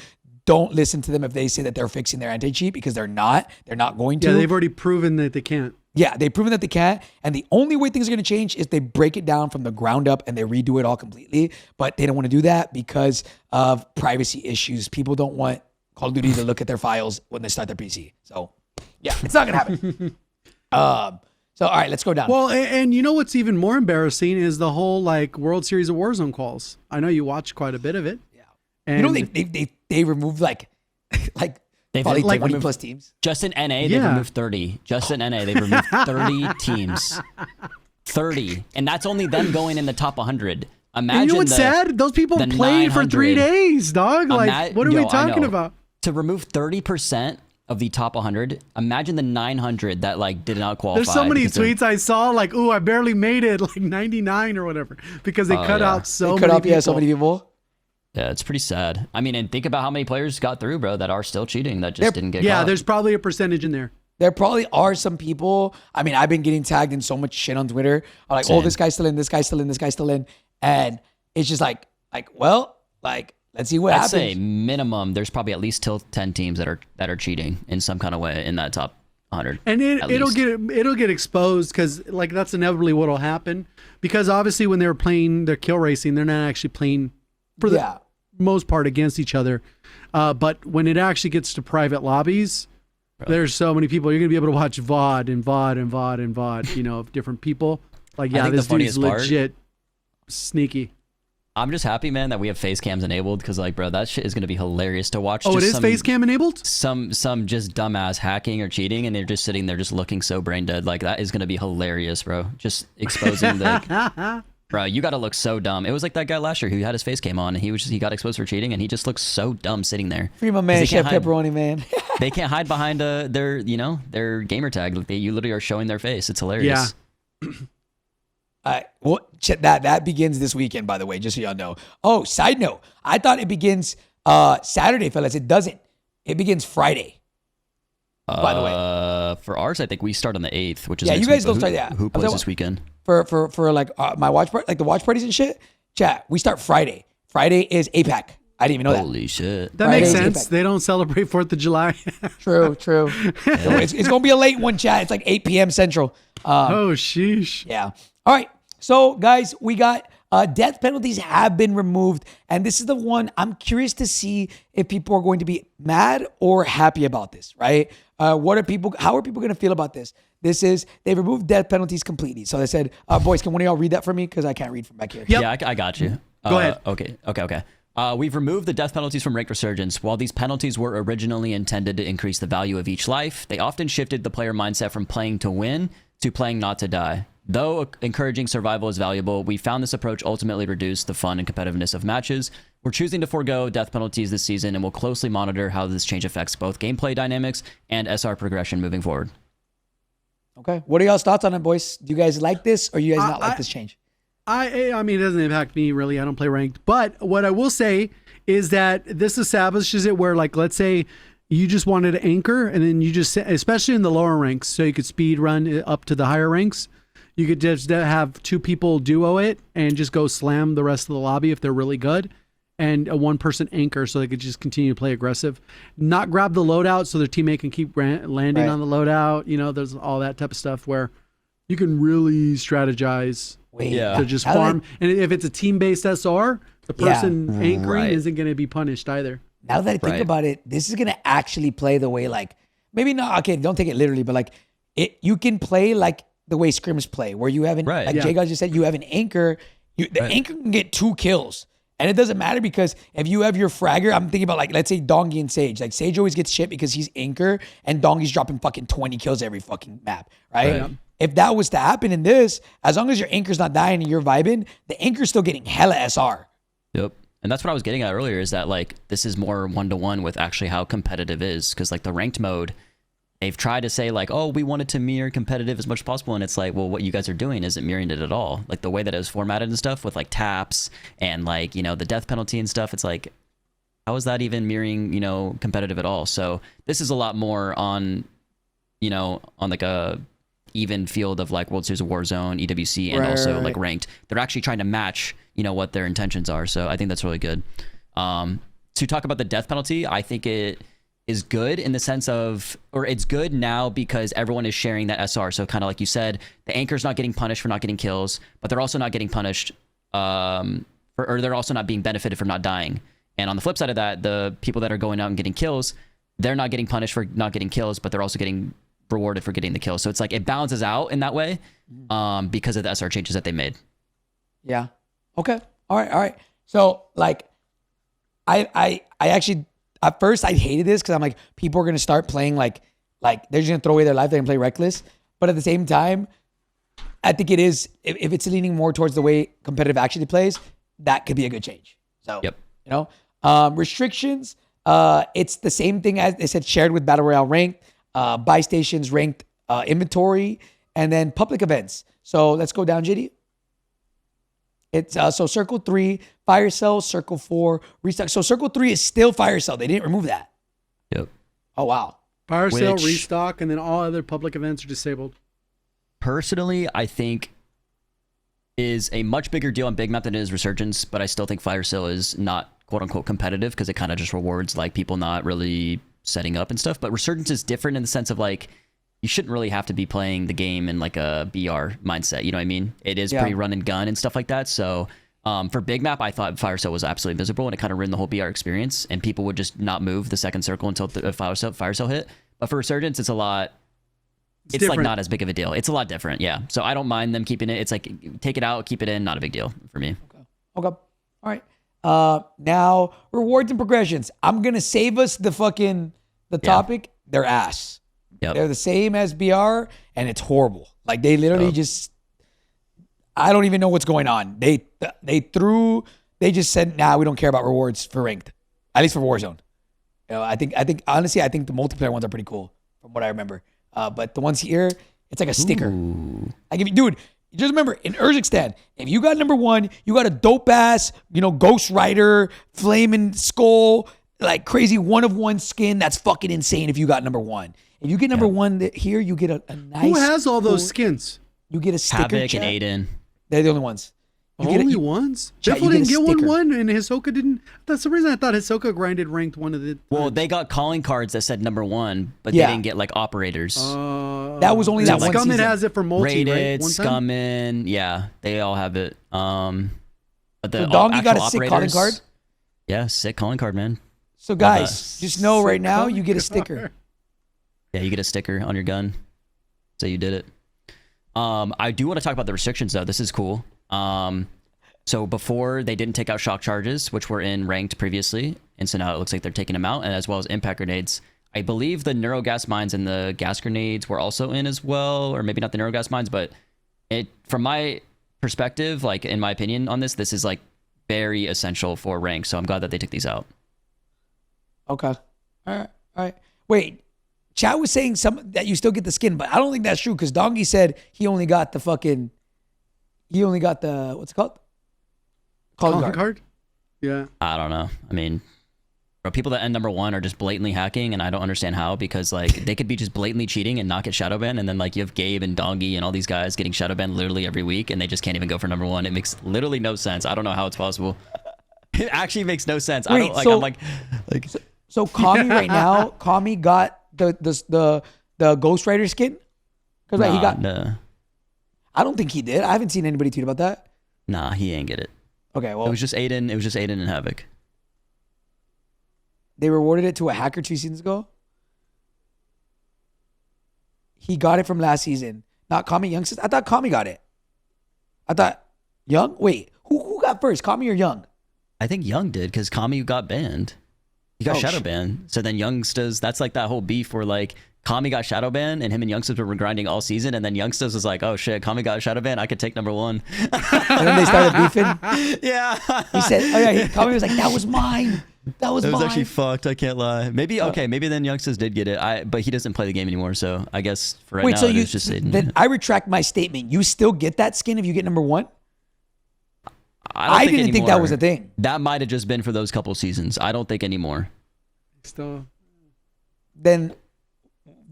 don't listen to them if they say that they're fixing their anti-cheat, because they're not. They're not going to. Yeah, they've already proven that they can't. Yeah, they've proven that they can't. And the only way things are going to change is they break it down from the ground up and they redo it all completely. But they don't want to do that because of privacy issues. People don't want Call of Duty to look at their files when they start their PC. So, yeah, it's not going to happen. So, all right, let's go down. Well, and you know what's even more embarrassing is the whole like World Series of Warzone calls. I know you watch quite a bit of it. Yeah. And They removed like probably like 20 plus teams. Just in NA, they've removed 30. Just in NA, they've removed 30 teams. 30. And that's only them going in the top 100. Imagine and you know what's sad? Those people played for 3 days, dog. Like, what are we talking about? To remove 30% of the top 100, imagine the 900 that like did not qualify. There's so many tweets I saw, like, "Ooh, I barely made it," like 99 or whatever, because they cut out so many people. So many people. Yeah, it's pretty sad. I mean, and think about how many players got through, bro, that are still cheating that just didn't get caught. Yeah, there's probably a percentage in there. there probably are some people. I mean, I've been getting tagged in so much shit on Twitter. I'm like, oh, Same. this guy's still in, this guy's still in, this guy's still in. And it's just like, well, like, let's see what I'd happens. say minimum, there's probably at least till 10 teams that are cheating in some kind of way in that top 100. And at it'll least. get exposed because like that's inevitably what'll happen. Because obviously when they're playing their kill racing, they're not actually playing for the most part against each other. But when it actually gets to private lobbies, there's so many people. You're gonna be able to watch VOD and VOD and VOD and VOD, you know, of different people. Like, yeah, this dude's legit sneaky. I'm just happy, man, that we have face cams enabled because, like, bro, that shit is gonna be hilarious to watch. Oh, just it is face cam enabled? Some just dumbass hacking or cheating, and they're just sitting there just looking so brain dead. Like, that is gonna be hilarious, bro. Just exposing the. Bro, you gotta look so dumb. It was like that guy last year who had his face cam on, and he got exposed for cheating, and he just looked so dumb sitting there. Free my man, Chef Pepperoni, man. They can't hide behind their gamer tag. Like, you literally are showing their face. It's hilarious. Yeah. Well, that begins this weekend, by the way, just so y'all know. Oh, side note, I thought it begins Saturday, fellas. It doesn't. It begins Friday. By the way, for ours, I think we start on the 8th, which is you next guys week. don't start that. Who plays this weekend? For like my watch party, like the watch parties and shit. Chat, we start Friday. Friday is APAC. I didn't even know that. Holy shit. That Friday makes is sense. APAC. They don't celebrate 4th of July. True. So it's gonna be a late one, chat. It's like 8 p.m. Central. Oh, sheesh. Yeah. All right. So, guys, we got death penalties have been removed. And this is the one I'm curious to see if people are going to be mad or happy about this, right? How are people going to feel about this? They've removed death penalties completely. So they said, boys, can one of y'all read that for me? Because I can't read from back here. Yep. Yeah, I got you. Go ahead. Okay. We've removed the death penalties from Ranked Resurgence. While these penalties were originally intended to increase the value of each life, they often shifted the player mindset from playing to win to playing not to die. Though encouraging survival is valuable, we found this approach ultimately reduced the fun and competitiveness of matches. We're choosing to forego death penalties this season and will closely monitor how this change affects both gameplay dynamics and SR progression moving forward. Okay. What are y'all's thoughts on it, boys? Do you guys like this or you guys not like this change? I mean, it doesn't impact me really. I don't play ranked. But what I will say is that this establishes it where, like, let's say you just wanted to anchor and then you just, especially in the lower ranks, so you could speed run up to the higher ranks. You could just have two people duo it and just go slam the rest of the lobby if they're really good, and a one-person anchor so they could just continue to play aggressive. Not grab the loadout so their teammate can keep landing on the loadout. You know, there's all that type of stuff where you can really strategize to just farm. And if it's a team-based SR, the person anchoring isn't going to be punished either. Now that I think about it, this is going to actually play the way, like, maybe not, okay, don't take it literally, but like, you can play like the way scrims play, where you have JGOD just said, you have an anchor. The anchor can get 2 kills. And it doesn't matter because if you have your fragger, I'm thinking about, like, let's say Dongi and Sage. Like, Sage always gets shit because he's anchor and Dongi's dropping fucking 20 kills every fucking map, right? If that was to happen in this, as long as your anchor's not dying and you're vibing, the anchor's still getting hella SR. Yep. And that's what I was getting at earlier, is that, like, this is more one-to-one with actually how competitive is. Because, like, the ranked mode, they've tried to say, like, oh, we want it to mirror competitive as much as possible. And it's like, well, what you guys are doing isn't mirroring it at all. Like, the way that it was formatted and stuff with, like, taps and, like, you know, the death penalty and stuff, it's like, how is that even mirroring, you know, competitive at all? So this is a lot more on, you know, on, like, a even field of, like, World Series of Warzone, EWC, and also like ranked. They're actually trying to match, you know, what their intentions are. So I think that's really good. To talk about the death penalty, I think it is good in the sense of, or it's good now because everyone is sharing that SR. So kind of like you said, the anchor's not getting punished for not getting kills, but they're also not getting punished, or they're also not being benefited for not dying. And on the flip side of that, the people that are going out and getting kills, they're not getting punished for not getting kills, but they're also getting rewarded for getting the kill. So it's like it balances out in that way, because of the SR changes that they made. Yeah. Okay. All right. So, like, I actually, at first I hated this because I'm like, people are gonna start playing like they're just gonna throw away their life, they're gonna play reckless. But at the same time, I think it is, if it's leaning more towards the way competitive actually plays, that could be a good change. So, you know, restrictions, it's the same thing as they said, shared with Battle Royale ranked, buy stations, ranked, inventory, and then public events. So let's go down, JD. It's so Circle 3, Fire Cell, Circle 4, Restock. So Circle 3 is still Fire Cell. They didn't remove that. Yep. Oh, wow. Fire sale, Which- restock, and then all other public events are disabled. Personally, I think is a much bigger deal on Big Map than it is Resurgence, but I still think Fire Sale is not quote unquote competitive because it kind of just rewards like people not really setting up and stuff. But Resurgence is different in the sense of like you shouldn't really have to be playing the game in like a BR mindset. You know what I mean? It is pretty run and gun and stuff like that. So for Big Map, I thought Fire Sale was absolutely miserable and it kind of ruined the whole BR experience. And people would just not move the second circle until the Fire Sale hit. But for Resurgence, it's a lot. It's like not as big of a deal. It's a lot different, yeah. So I don't mind them keeping it. It's like take it out, keep it in, not a big deal for me. Okay. All right. Now rewards and progressions. I'm gonna save us the topic. They're ass. Yep. They're the same as BR, and it's horrible. Like they literally just. I don't even know what's going on. They just said, nah, we don't care about rewards for ranked, at least for Warzone. You know, I think honestly, I think the multiplayer ones are pretty cool from what I remember. But the ones here, it's like a sticker. Like if you, dude, just remember in Urzikstan, if you got number 1, you got a dope ass, Ghost Rider, Flaming Skull, like crazy 1-of-1 skin. That's fucking insane. If you got number 1, if you get number 1 here, you get a nice. Who has all those skins? You get a sticker. Havoc chat. and Aiden. They're the only ones. Only ones? Chat, Defo didn't get sticker. one, and Hisoka didn't. That's the reason I thought Hisoka grinded ranked one of the. Well, they got calling cards that said number 1, but they didn't get like operators. That was only that one Scummin season. has it for multi, Rated, right? One time? Scummin, yeah, they all have it. But the So Dongy got a actual sick calling operators- card. Yeah, sick calling card, man. So guys, just know right now you get a sticker. Yeah, you get a sticker on your gun. So you did it. I do want to talk about the restrictions though. This is cool. So before they didn't take out shock charges, which were in ranked previously, and so now it looks like they're taking them out, and as well as impact grenades. I believe the neurogas mines and the gas grenades were also in as well, or maybe not the neurogas mines, but it from my perspective, like in my opinion on this is like very essential for rank. So I'm glad that they took these out. Okay. All right. Wait. Chat was saying that you still get the skin, but I don't think that's true because Dongy said he only got the what's it called? Calling card. Yeah. I don't know. I mean, bro, people that end number 1 are just blatantly hacking, and I don't understand how, because like they could be just blatantly cheating and not get shadow banned, and then like you have Gabe and Dongy and all these guys getting shadow banned literally every week, and they just can't even go for number 1. It makes literally no sense. I don't know how it's possible. It actually makes no sense. Wait, I don't like. so- I'm like So Kami right now, Kami got the Ghost Rider skin because he got. Nah, I don't think he did. I haven't seen anybody tweet about that. nah, he ain't get it. Okay, well, It was just Aiden. It was just Aiden and Havoc. they rewarded it to a hacker 2 seasons ago. He got it from last season. Not Kami Young. I thought Kami got it. I thought Young. Wait, who got first? Kami or Young? I think Young did because Kami got banned. He got shadow banned. So then Youngstas, that's like that whole beef where like Kami got shadow banned and him and Youngstas were grinding all season, and then Youngstas was like, oh shit, Kami got shadow banned, I could take number 1. And then they started beefing. Yeah. He said, "Oh yeah." Kami was like, "That was mine. That was It was mine." actually fucked. I can't lie. Maybe maybe then Youngstas did get it. But he doesn't play the game anymore, so I guess for right Wait, now so it's just Aiden. then I retract my statement. You still get that skin if you get number 1? I didn't think that was a thing. That might have just been for those couple seasons. I don't think anymore. Still. Then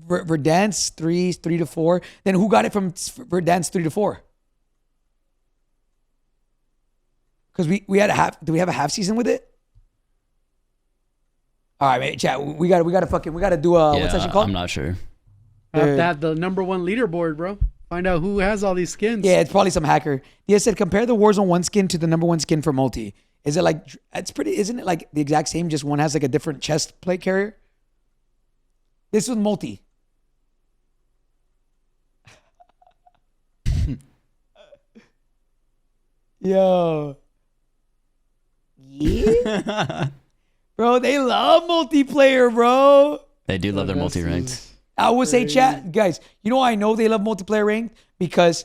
Verdansk 3 to 4. Then who got it from Verdansk 3 to 4? Because we had a half. Do we have a half season with it? All right, man, chat. We got to do a what's that shit called? I'm not sure. Have that the number 1 leaderboard, bro. Find out who has all these skins. Yeah, it's probably some hacker. Dia said compare the Warzone 1 skin to the number 1 skin for multi. Is it like it's pretty? Isn't it like the exact same? Just one has like a different chest plate carrier. This was multi. Yo. Yeah. Bro, they love multiplayer, bro. They do love their multi-ranked. I would say, chat, guys, you know why I know they love multiplayer ranked? Because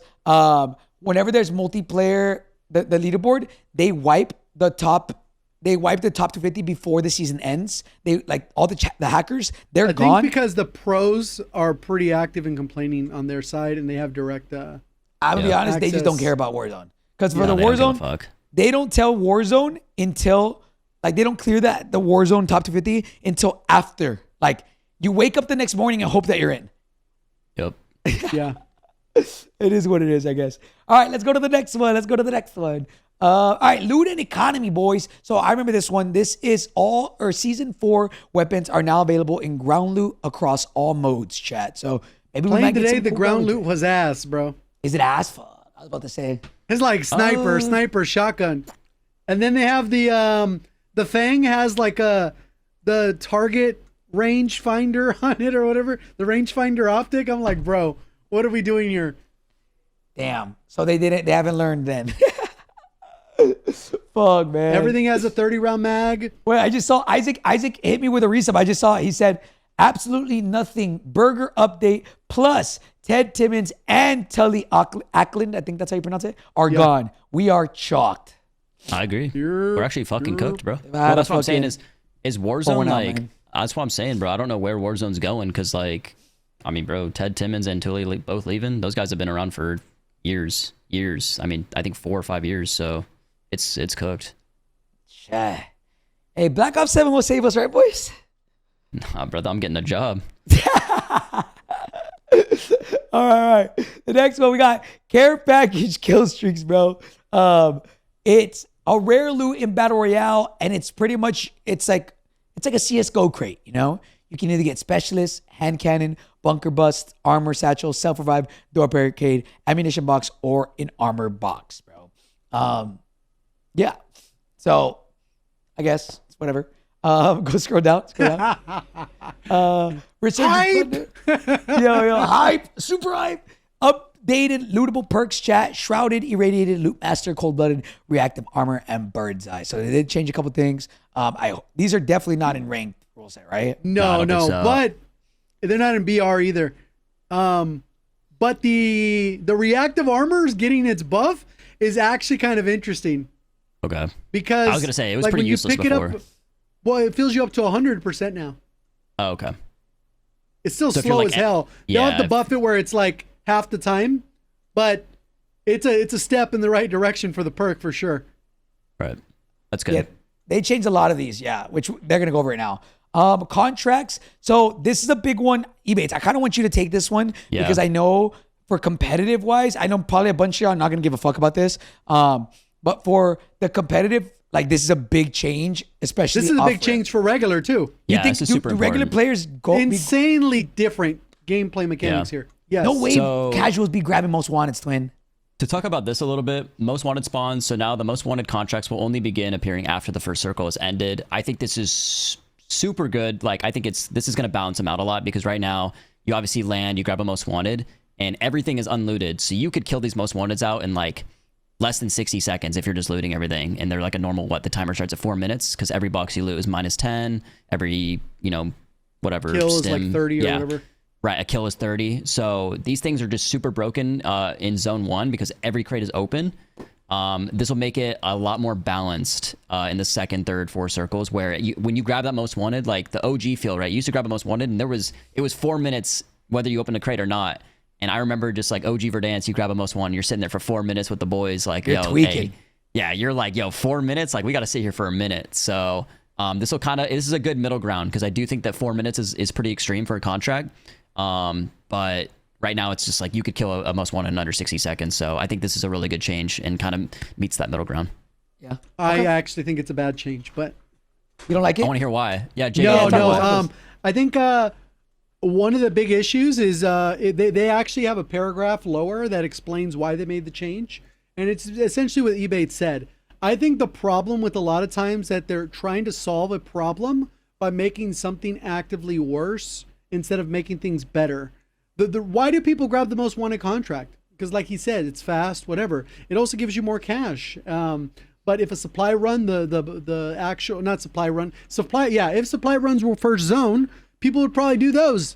whenever there's multiplayer, the leaderboard, they wipe the top 250 before the season ends. They like all the hackers, they're I gone. think because the pros are pretty active in complaining on their side, and they have direct. I'm gonna be honest, they just access. don't care about Warzone. Because for the They don't give a Warzone, fuck. they don't tell Warzone until like they don't clear the Warzone top 250 until after. Like You wake up the next morning and hope that you're in. Yep. Yeah. It is what it is, I guess. All right, let's go to the next one. All right, loot and economy, boys. So I remember this one. This is season 4 weapons are now available in ground loot across all modes, chat. So maybe we might Playing get today, some the cool ground loot was ass, bro. Is it ass? Fuck, I was about to say. It's like sniper, shotgun. And then they have the Fang has like the target range finder on it or whatever. The range finder optic. I'm like, bro, what are we doing here? Damn. So they haven't learned then. Fuck, man. Everything has a 30-round mag. Wait, I just saw Isaac hit me with a resub. I just saw it. He said, absolutely nothing. Burger update plus Ted Timmons and Tully Ackland, I think that's how you pronounce it, are gone. We are chalked. I agree. We're actually fucking cooked, bro. Well, that's what I'm saying is Warzone out, man. that's what I'm saying, bro. I don't know where Warzone's going because, like, I mean, bro, Ted Timmons and Tully both leaving. Those guys have been around for years. I mean, I think 4 or 5 years, so it's cooked. Yeah. Hey, Black Ops 7 will save us, right, boys? Nah, brother, I'm getting a job. All right. The next one we got care package kill streaks, bro. It's a rare loot in Battle Royale, and it's pretty much it's like a CS:GO crate, you know? You can either get specialist, hand cannon, bunker bust, armor satchel, self-revive, door barricade, ammunition box, or an armor box, bro. Yeah. So I guess it's whatever. Go scroll down. Hype! Yo, hype. Super hype. Updated lootable perks chat. Shrouded, irradiated, loot master, cold-blooded, reactive armor, and bird's eye. So they did change a couple things. These are definitely not in ranked rule set, right? No, but they're not in BR either. But the reactive armor is getting its buff is actually kind of interesting. Okay. Because I was gonna say it was like, pretty when useless you pick before. It up, well, it fills you up to 100% now. Oh, okay. It's still So if you're slow like, as hell. They don't have to buff it where it's like half the time, but it's a step in the right direction for the perk for sure. Right. That's good. Yeah, they changed a lot of these, which they're gonna go over it now. Contracts. So this is a big one. Ebatez, I kind of want you to take this one because I know for competitive wise, I know probably a bunch of y'all are not gonna give a fuck about this. But for the competitive, like this is a big change, especially. This is a big change for regular too. You Yeah, think this is super do regular important. players go Insanely different gameplay mechanics here. Yes. no way So- casuals be grabbing most wanteds, twin. To talk about this a little bit, most wanted spawns. So now the most wanted contracts will only begin appearing after the first circle is ended. I think this is super good. Like I think this is going to balance them out a lot because right now you obviously land, you grab a most wanted, and everything is unlooted. So you could kill these most wanteds out in like less than 60 seconds if you're just looting everything. And they're like a normal, the timer starts at 4 minutes because every box you loot is -10. Every, whatever. Kill is stim, like 30 or whatever. Right, a kill is 30. So these things are just super broken in zone 1 because every crate is open. This will make it a lot more balanced in the second, third, fourth circles where when you grab that most wanted, like the OG feel, right? You used to grab a most wanted and it was 4 minutes whether you open a crate or not. And I remember just like OG Verdansk, you grab a most wanted, you're sitting there for 4 minutes with the boys like, You're tweaking. Hey, yeah, you're like, 4 minutes? Like we got to sit here for a minute. So this is a good middle ground because I do think that 4 minutes is pretty extreme for a contract. But right now it's just like you could kill a most wanted in under 60 seconds. So I think this is a really good change and kind of meets that middle ground. Yeah. I actually think it's a bad change, but You don't like it? I want to hear why. Yeah, Jay. no. I think one of the big issues is they actually have a paragraph lower that explains why they made the change, and it's essentially what Ebatez said. I think the problem with a lot of times that they're trying to solve a problem by making something actively worse instead of making things better. Why do people grab the most wanted contract? Because like he said, it's fast, whatever. It also gives you more cash. But if a supply run, if supply runs were first zone, people would probably do those.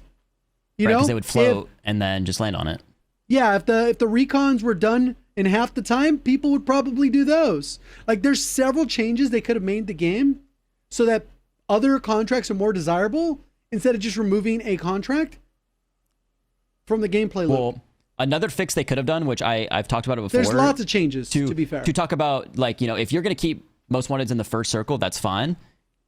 Because they would float and then just land on it. Yeah, if the recons were done in half the time, people would probably do those. Like there's several changes they could have made the game so that other contracts are more desirable instead of just removing a contract from the gameplay loop. Well, another fix they could have done, which I've talked about it before. There's lots of changes, to be fair. To talk about, like, if you're going to keep most wanteds in the first circle, that's fine.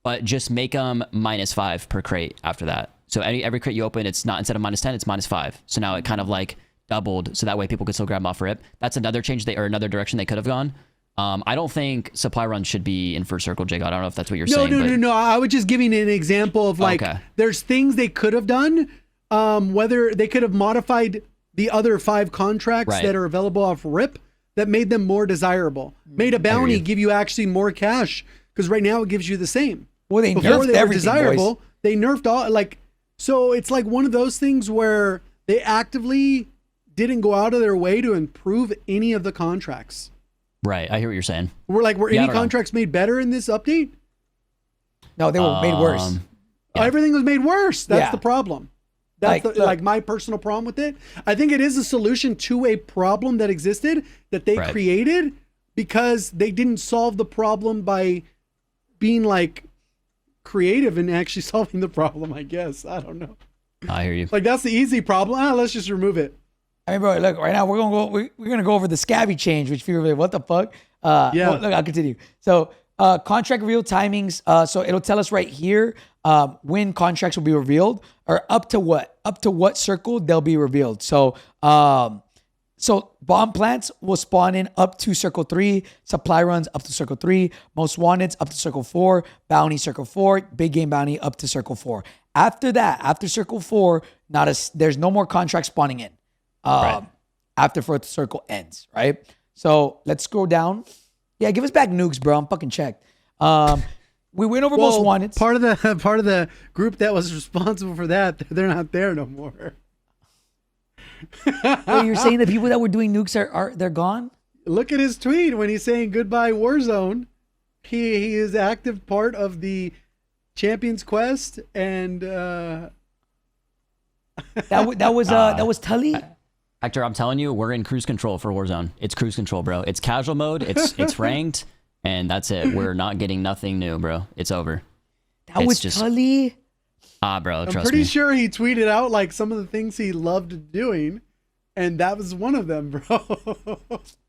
but just make them -5 per crate after that. So every crate you open, it's not, instead of -10, it's -5. So now it kind of like doubled, so that way people could still grab them off rip. That's another change or another direction they could have gone. I don't think supply runs should be in first circle, JGOD. I don't know if that's what you're saying. No. I was just giving an example of like, there's things they could have done. Whether they could have modified the other 5 contracts that are available off rip that made them more desirable. Made a bounty give you actually more cash, because right now it gives you the same. Well, they Before nerfed they were everything, desirable, boys. they nerfed all, like, so it's like one of those things where they actively didn't go out of their way to improve any of the contracts. Right, I hear what you're saying. Were any contracts made better in this update? No, they were made worse. Everything was made worse. That's the problem. That's like my personal problem with it. I think it is a solution to a problem that existed that they created, because they didn't solve the problem by being like creative and actually solving the problem, I guess. I don't know. I hear you. Like, that's the easy problem. Let's just remove it. I mean, bro, look, right now we're gonna go over the scabby change, which people are like, what the fuck? Well, look, I'll continue. So contract reveal timings. So it'll tell us right here when contracts will be revealed, or up to what circle they'll be revealed. So so bomb plants will spawn in up to circle 3, supply runs up to circle 3, most wanteds up to circle 4, bounty circle 4, big game bounty up to circle 4. After that, after circle 4, there's no more contracts spawning in. After fourth circle ends, right? So let's scroll down. Yeah, give us back nukes, bro. I'm fucking checked. We went over most wanted. Part of the group that was responsible for that, they're not there no more. Wait, you're saying the people that were doing nukes they're gone? Look at his tweet when he's saying goodbye Warzone. He is active part of the Champions Quest, and that was Tully. Hector, I'm telling you, we're in cruise control for Warzone. It's cruise control, bro. It's casual mode. It's ranked, and that's it. We're not getting nothing new, bro. It's over. That was Tully. Bro, trust me. I'm pretty sure he tweeted out like some of the things he loved doing, and that was one of them, bro.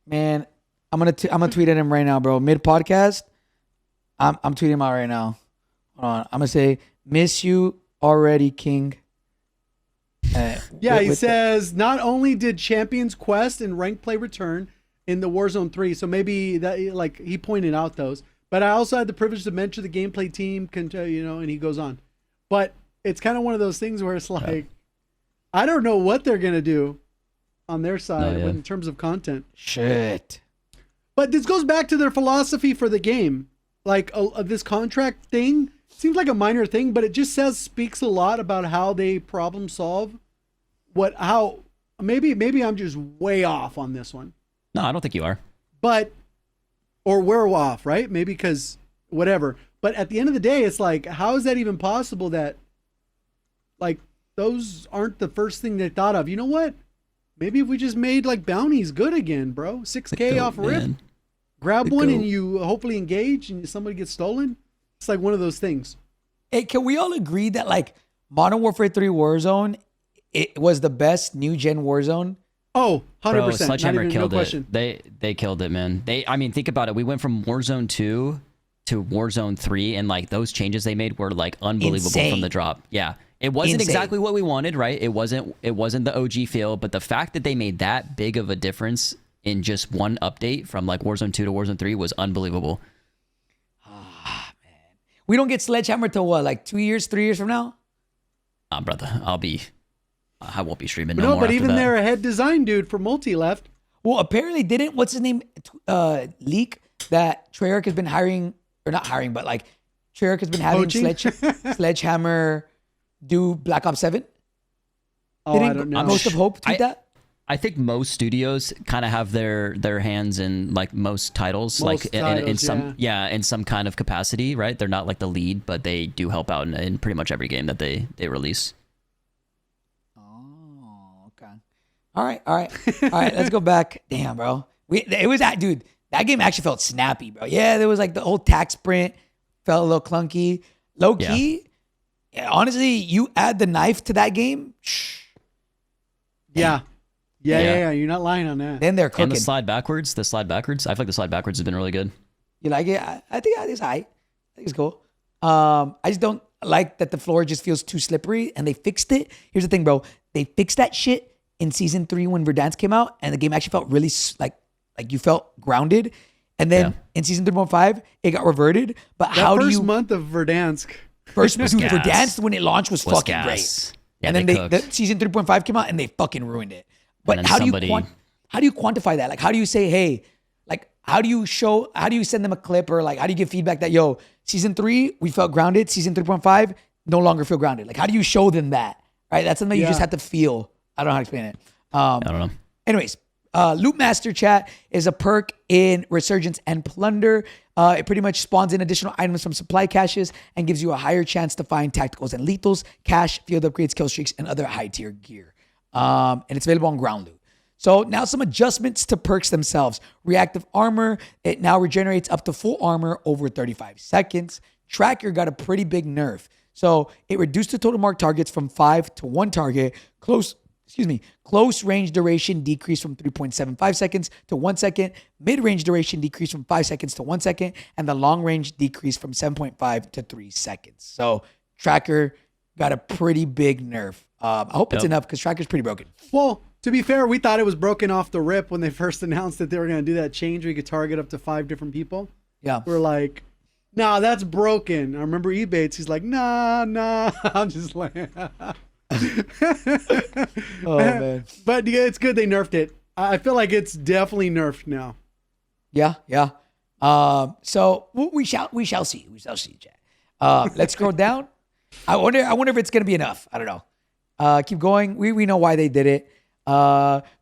Man, I'm gonna tweet at him right now, bro. Mid podcast, I'm tweeting him out right now. Hold on, I'm gonna say, "Miss you already, King." He says not only did Champions Quest and Rank Play return in the Warzone 3, so maybe that, like, he pointed out those, but I also had the privilege to mentor the gameplay team, and he goes on. But it's kind of one of those things where it's like, I don't know what they're gonna do on their side in terms of content. Shit. But this goes back to their philosophy for the game. Like this contract thing seems like a minor thing, but it just speaks a lot about how they problem solve. Maybe I'm just way off on this one. No, I don't think you are. Or we're off, right? Maybe because whatever. But at the end of the day, it's like, how is that even possible that, like, those aren't the first thing they thought of? You know what? Maybe if we just made like bounties good again, bro. 6K off rip. Grab one and you hopefully engage and somebody gets stolen. It's like one of those things. Hey, can we all agree that like Modern Warfare 3 Warzone, it was the best new gen Warzone? Oh, 100%. Bro, Sledgehammer killed question. They killed it, man. I mean, think about it. We went from Warzone 2 to Warzone 3, and like those changes they made were like unbelievable from the drop. Yeah. It wasn't exactly what we wanted, right? It wasn't the OG feel, but the fact that they made that big of a difference in just one update from like Warzone 2 to Warzone 3 was unbelievable. Ah, man. We don't get Sledgehammer till what, like 2 years, 3 years from now? Brother, I won't be streaming no more. But even their head design dude for Multi left. Well, apparently didn't, what's his name, leak that Treyarch has been hiring, or not hiring, but like Treyarch has been having Sledgehammer do Black Ops 7? I don't know. Most of Hope tweet that? I think most studios kind of have their hands in like most titles, in some kind of capacity, right? They're not like the lead, but they do help out in pretty much every game that they release. Oh, okay. All right. Let's go back. Damn, bro. It was that, dude. That game actually felt snappy, bro. Yeah, there was like the whole tack sprint felt a little clunky, low key. Yeah, honestly, you add the knife to that game. Yeah. You're not lying on that. Then they're cooking. And the slide backwards. I feel like the slide backwards has been really good. You like it? I think it's high. I think it's cool. I just don't like that the floor just feels too slippery, and they fixed it. Here's the thing, bro. They fixed that shit in season 3 when Verdansk came out, and the game actually felt really like you felt grounded. And then in season 3.5, it got reverted. But how do you? First month of Verdansk. First dude, Verdansk when it launched was fucking gas. great. Yeah, and then the season 3.5 came out and they fucking ruined it. But how do you quantify that? Like, how do you say, hey, like, how do you send them a clip, or like, how do you give feedback that, yo, season 3, we felt grounded. Season 3.5, no longer feel grounded. Like, how do you show them that? Right? That's something you just have to feel. I don't know how to explain it. I don't know. Anyways, Loot Master Chat is a perk in Resurgence and Plunder. It pretty much spawns in additional items from supply caches and gives you a higher chance to find tacticals and lethals, cash, field upgrades, kill streaks, and other high tier gear. And it's available on ground loot. So now some adjustments to perks themselves. Reactive armor, it now regenerates up to full armor over 35 seconds. Tracker got a pretty big nerf. So it reduced the total mark targets from 5 to 1 target. Close range duration decreased from 3.75 seconds to 1 second. Mid-range duration decreased from 5 seconds to 1 second. And the long range decreased from 7.5 to 3 seconds. So Tracker got a pretty big nerf. I hope it's enough because Tracker's pretty broken. Well, to be fair, we thought it was broken off the rip when they first announced that they were going to do that change where you could target up to 5 different people. Yeah. We're like, nah, that's broken. I remember Ebatez, he's like, nah. I'm just like, oh, man. But yeah, it's good they nerfed it. I feel like it's definitely nerfed now. Yeah. So we shall see. We shall see, Jack. Let's scroll down. I wonder if it's going to be enough. I don't know. Keep going. We know why they did it.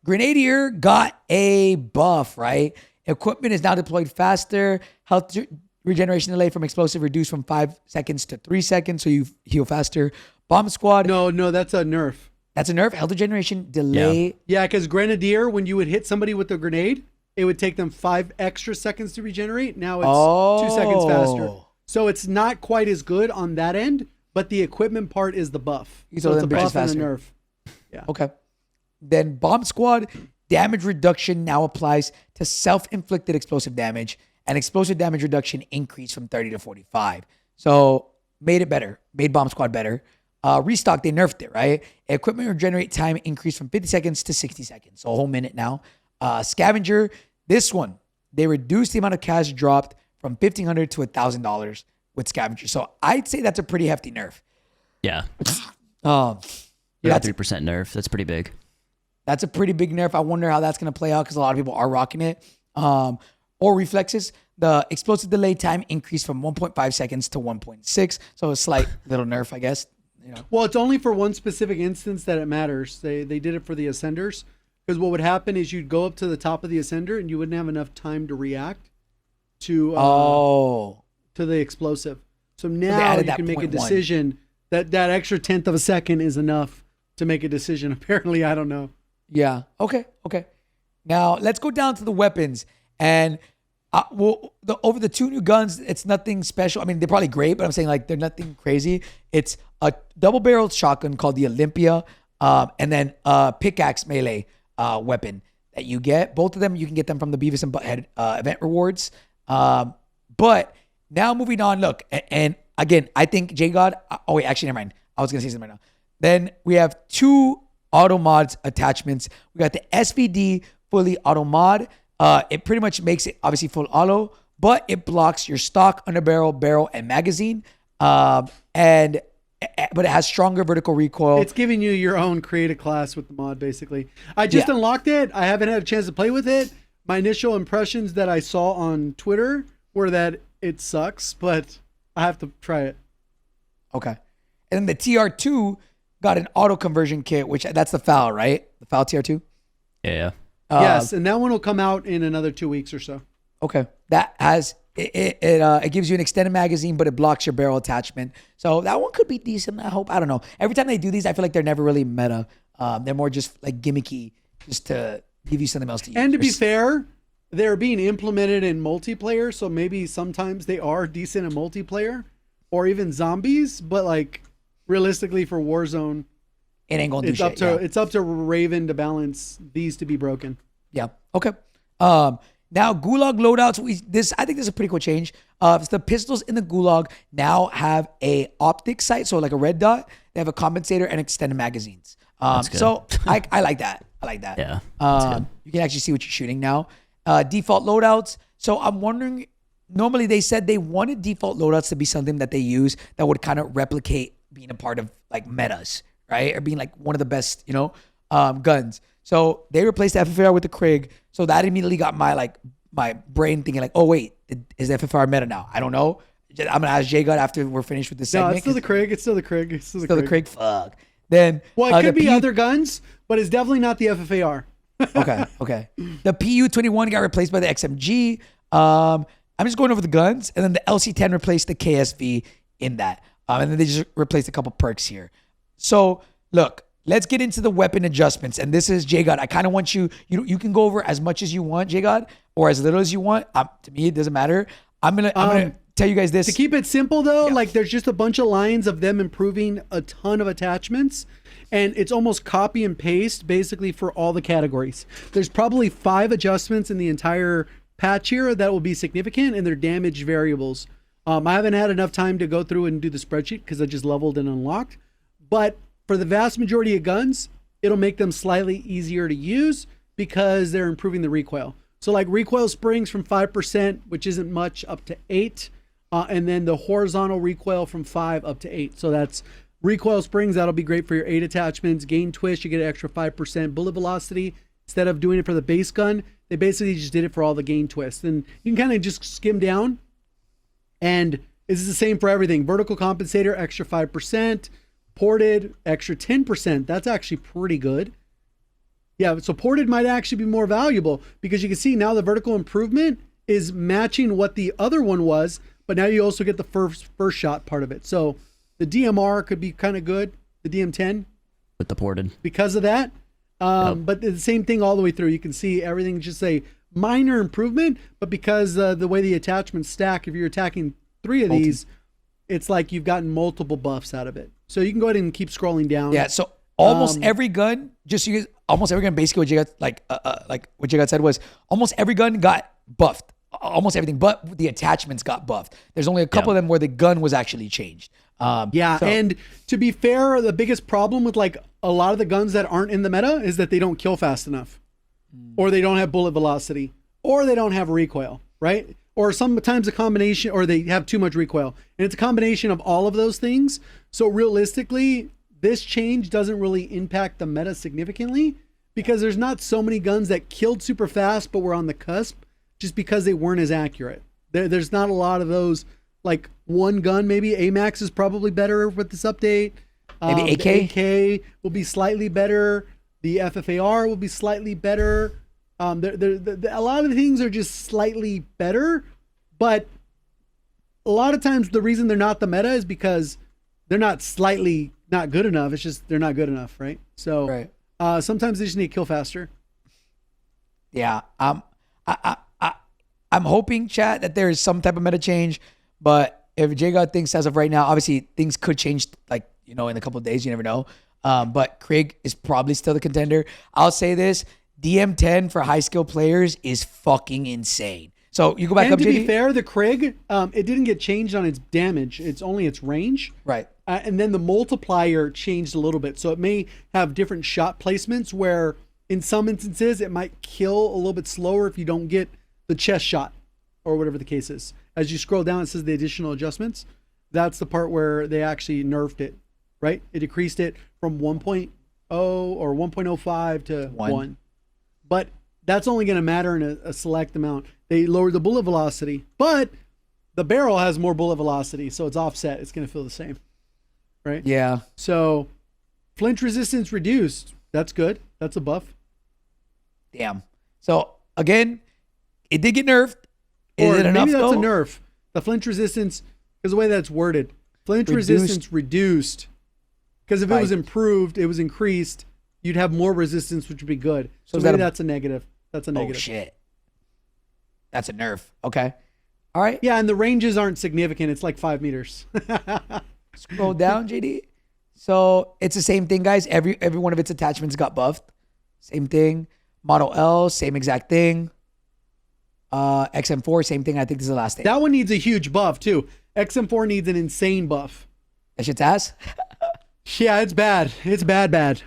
Grenadier got a buff, right? Equipment is now deployed faster. Health regeneration delay from explosive reduced from 5 seconds to 3 seconds, so you heal faster. Bomb squad. No, that's a nerf. That's a nerf. Health regeneration delay. Yeah, because Grenadier, when you would hit somebody with a grenade, it would take them 5 extra seconds to regenerate. Now it's 2 seconds faster. So it's not quite as good on that end, but the equipment part is the buff. So it's a buff and a nerf. Yeah. Okay. Then Bomb Squad, damage reduction now applies to self-inflicted explosive damage, and explosive damage reduction increased from 30 to 45. So made it better, made Bomb Squad better. Restock, they nerfed it, right? Equipment regenerate time increased from 50 seconds to 60 seconds, so a whole minute now. Scavenger, this one, they reduced the amount of cash dropped from $1,500 to $1,000 with Scavenger. So I'd say that's a pretty hefty nerf. Yeah. That's 3% nerf. That's pretty big. That's a pretty big nerf. I wonder how that's going to play out because a lot of people are rocking it. Or reflexes, the explosive delay time increased from 1.5 seconds to 1.6. So a slight little nerf, I guess. You know. Well, it's only for one specific instance that it matters. They did it for the Ascenders. Because what would happen is you'd go up to the top of the Ascender and you wouldn't have enough time to react to the explosive. So now you can make a decision that extra 1/10 of a second is enough to make a decision. Apparently, I don't know. Yeah. Okay. Now let's go down to the weapons. And over the 2 new guns, it's nothing special. I mean, they're probably great, but I'm saying like they're nothing crazy. It's a double-barreled shotgun called the Olympia, and then a pickaxe melee weapon that you get. Both of them, you can get them from the Beavis and Butthead event rewards. But now moving on, look, and again, I think JGOD. Oh wait, actually, never mind. I was gonna say something right now. Then we have 2 auto mods attachments. We got the SVD fully auto mod. It pretty much makes it obviously full auto, but it blocks your stock, underbarrel, barrel, and magazine. But it has stronger vertical recoil. It's giving you your own creative class with the mod, basically. I just unlocked it. I haven't had a chance to play with it. My initial impressions that I saw on Twitter were that it sucks, but I have to try it. Okay. And then the TR2 got an auto conversion kit, which that's the FAL, right? The FAL TR2? Yeah. Yes, and that one will come out in another 2 weeks or so. Okay. That has it gives you an extended magazine, but it blocks your barrel attachment. So that one could be decent, I hope. I don't know. Every time they do these, I feel like they're never really meta. They're more just like gimmicky, just to give you something else to use. And to be fair, they're being implemented in multiplayer, so maybe sometimes they are decent in multiplayer or even zombies, but like realistically for Warzone, it ain't gonna do shit. It's up to Raven to balance these to be broken. Yeah. Okay. Now Gulag loadouts. I think this is a pretty cool change. The pistols in the Gulag now have a optic sight, so like a red dot. They have a compensator and extended magazines. That's good. So I like that. I like that. Yeah, that's good. You can actually see what you're shooting now. Default loadouts. So I'm wondering. Normally they said they wanted default loadouts to be something that they use that would kind of replicate being a part of like metas, right? Or being like one of the best, guns. So they replaced the FFAR with the Krig. So that immediately got my brain thinking like, oh wait, is the FFAR meta now? I don't know. I'm gonna ask JGOD after we're finished with this segment. No, it's still the Krig. It's still the Krig. It's still the Krig. Fuck. Then Well, it could be other guns, but it's definitely not the FFAR. Okay. The PU-21 got replaced by the XMG. I'm just going over the guns, and then the LC-10 replaced the KSV in that. And then they just replaced a couple perks here. So, look, let's get into the weapon adjustments. And this is JGOD. I kind of want you can go over as much as you want, JGOD, or as little as you want. To me, it doesn't matter. I'm gonna tell you guys this. To keep it simple, though, like there's just a bunch of lines of them improving a ton of attachments. And it's almost copy and paste, basically, for all the categories. There's probably 5 adjustments in the entire patch here that will be significant, and they're damage variables. I haven't had enough time to go through and do the spreadsheet because I just leveled and unlocked. But for the vast majority of guns, it'll make them slightly easier to use because they're improving the recoil. So like recoil springs from 5%, which isn't much, up to 8. And then the horizontal recoil from 5 up to 8. So that's recoil springs. That'll be great for your 8 attachments. Gain twist, you get an extra 5%. Bullet velocity, instead of doing it for the base gun, they basically just did it for all the gain twists. And you can kind of just skim down. And this is the same for everything. Vertical compensator, extra 5%. Ported, extra 10%. That's actually pretty good. Yeah, so ported might actually be more valuable because you can see now the vertical improvement is matching what the other one was, but now you also get the first shot part of it. So the DMR could be kind of good, the DM10. With the ported. Because of that. But the same thing all the way through. You can see everything just a minor improvement, but because the way the attachments stack, if you're attacking 3 of these, it's like you've gotten multiple buffs out of it. So you can go ahead and keep scrolling down. Yeah, so almost every gun, almost every gun, basically what JGOD, like what JGOD said was almost every gun got buffed. Almost everything, but the attachments got buffed. There's only a couple of them where the gun was actually changed. And to be fair, the biggest problem with like a lot of the guns that aren't in the meta is that they don't kill fast enough, or they don't have bullet velocity, or they don't have recoil, right? Or sometimes a combination, or they have too much recoil, and it's a combination of all of those things. So realistically, this change doesn't really impact the meta significantly because there's not so many guns that killed super fast but were on the cusp just because they weren't as accurate. There's not a lot of those. Like one gun, maybe AMAX is probably better with this update. Maybe AK? The AK will be slightly better. The FFAR will be slightly better. A lot of the things are just slightly better, but a lot of times the reason they're not the meta is because they're not slightly not good enough. It's just they're not good enough, right? So sometimes they just need to kill faster. Yeah, I'm hoping, chat, that there is some type of meta change. But if JGOD thinks as of right now, obviously things could change, like, in a couple of days, you never know. But Krig is probably still the contender. I'll say this, DM10 for high skill players is fucking insane. So you go back up, to JD? be fair, the Krig, it didn't get changed on its damage. It's only its range. Right. And then the multiplier changed a little bit. So it may have different shot placements where in some instances it might kill a little bit slower if you don't get the chest shot or whatever the case is. As you scroll down, it says the additional adjustments. That's the part where they actually nerfed it, right? It decreased it from 1.0 or 1.05 to 1. But that's only going to matter in a select amount. They lowered the bullet velocity, but the barrel has more bullet velocity, so it's offset. It's going to feel the same, right? Yeah. So flinch resistance reduced. That's good. That's a buff. Damn. So again, it did get nerfed. Is it enough, maybe that's though? a nerf. The flinch resistance, because the way that's worded, flinch resistance reduced. Because if it was improved, it was increased, you'd have more resistance, which would be good. So maybe that's a negative. That's a negative. Oh, shit. That's a nerf. Okay. All right. Yeah, and the ranges aren't significant. It's like 5 meters. Scroll down, JD. So it's the same thing, guys. Every one of its attachments got buffed. Same thing. Model L, same exact thing. XM4, same thing. I think this is the last thing. That one needs a huge buff too. XM4 needs an insane buff. That shit's ass. Yeah, it's bad. It's bad.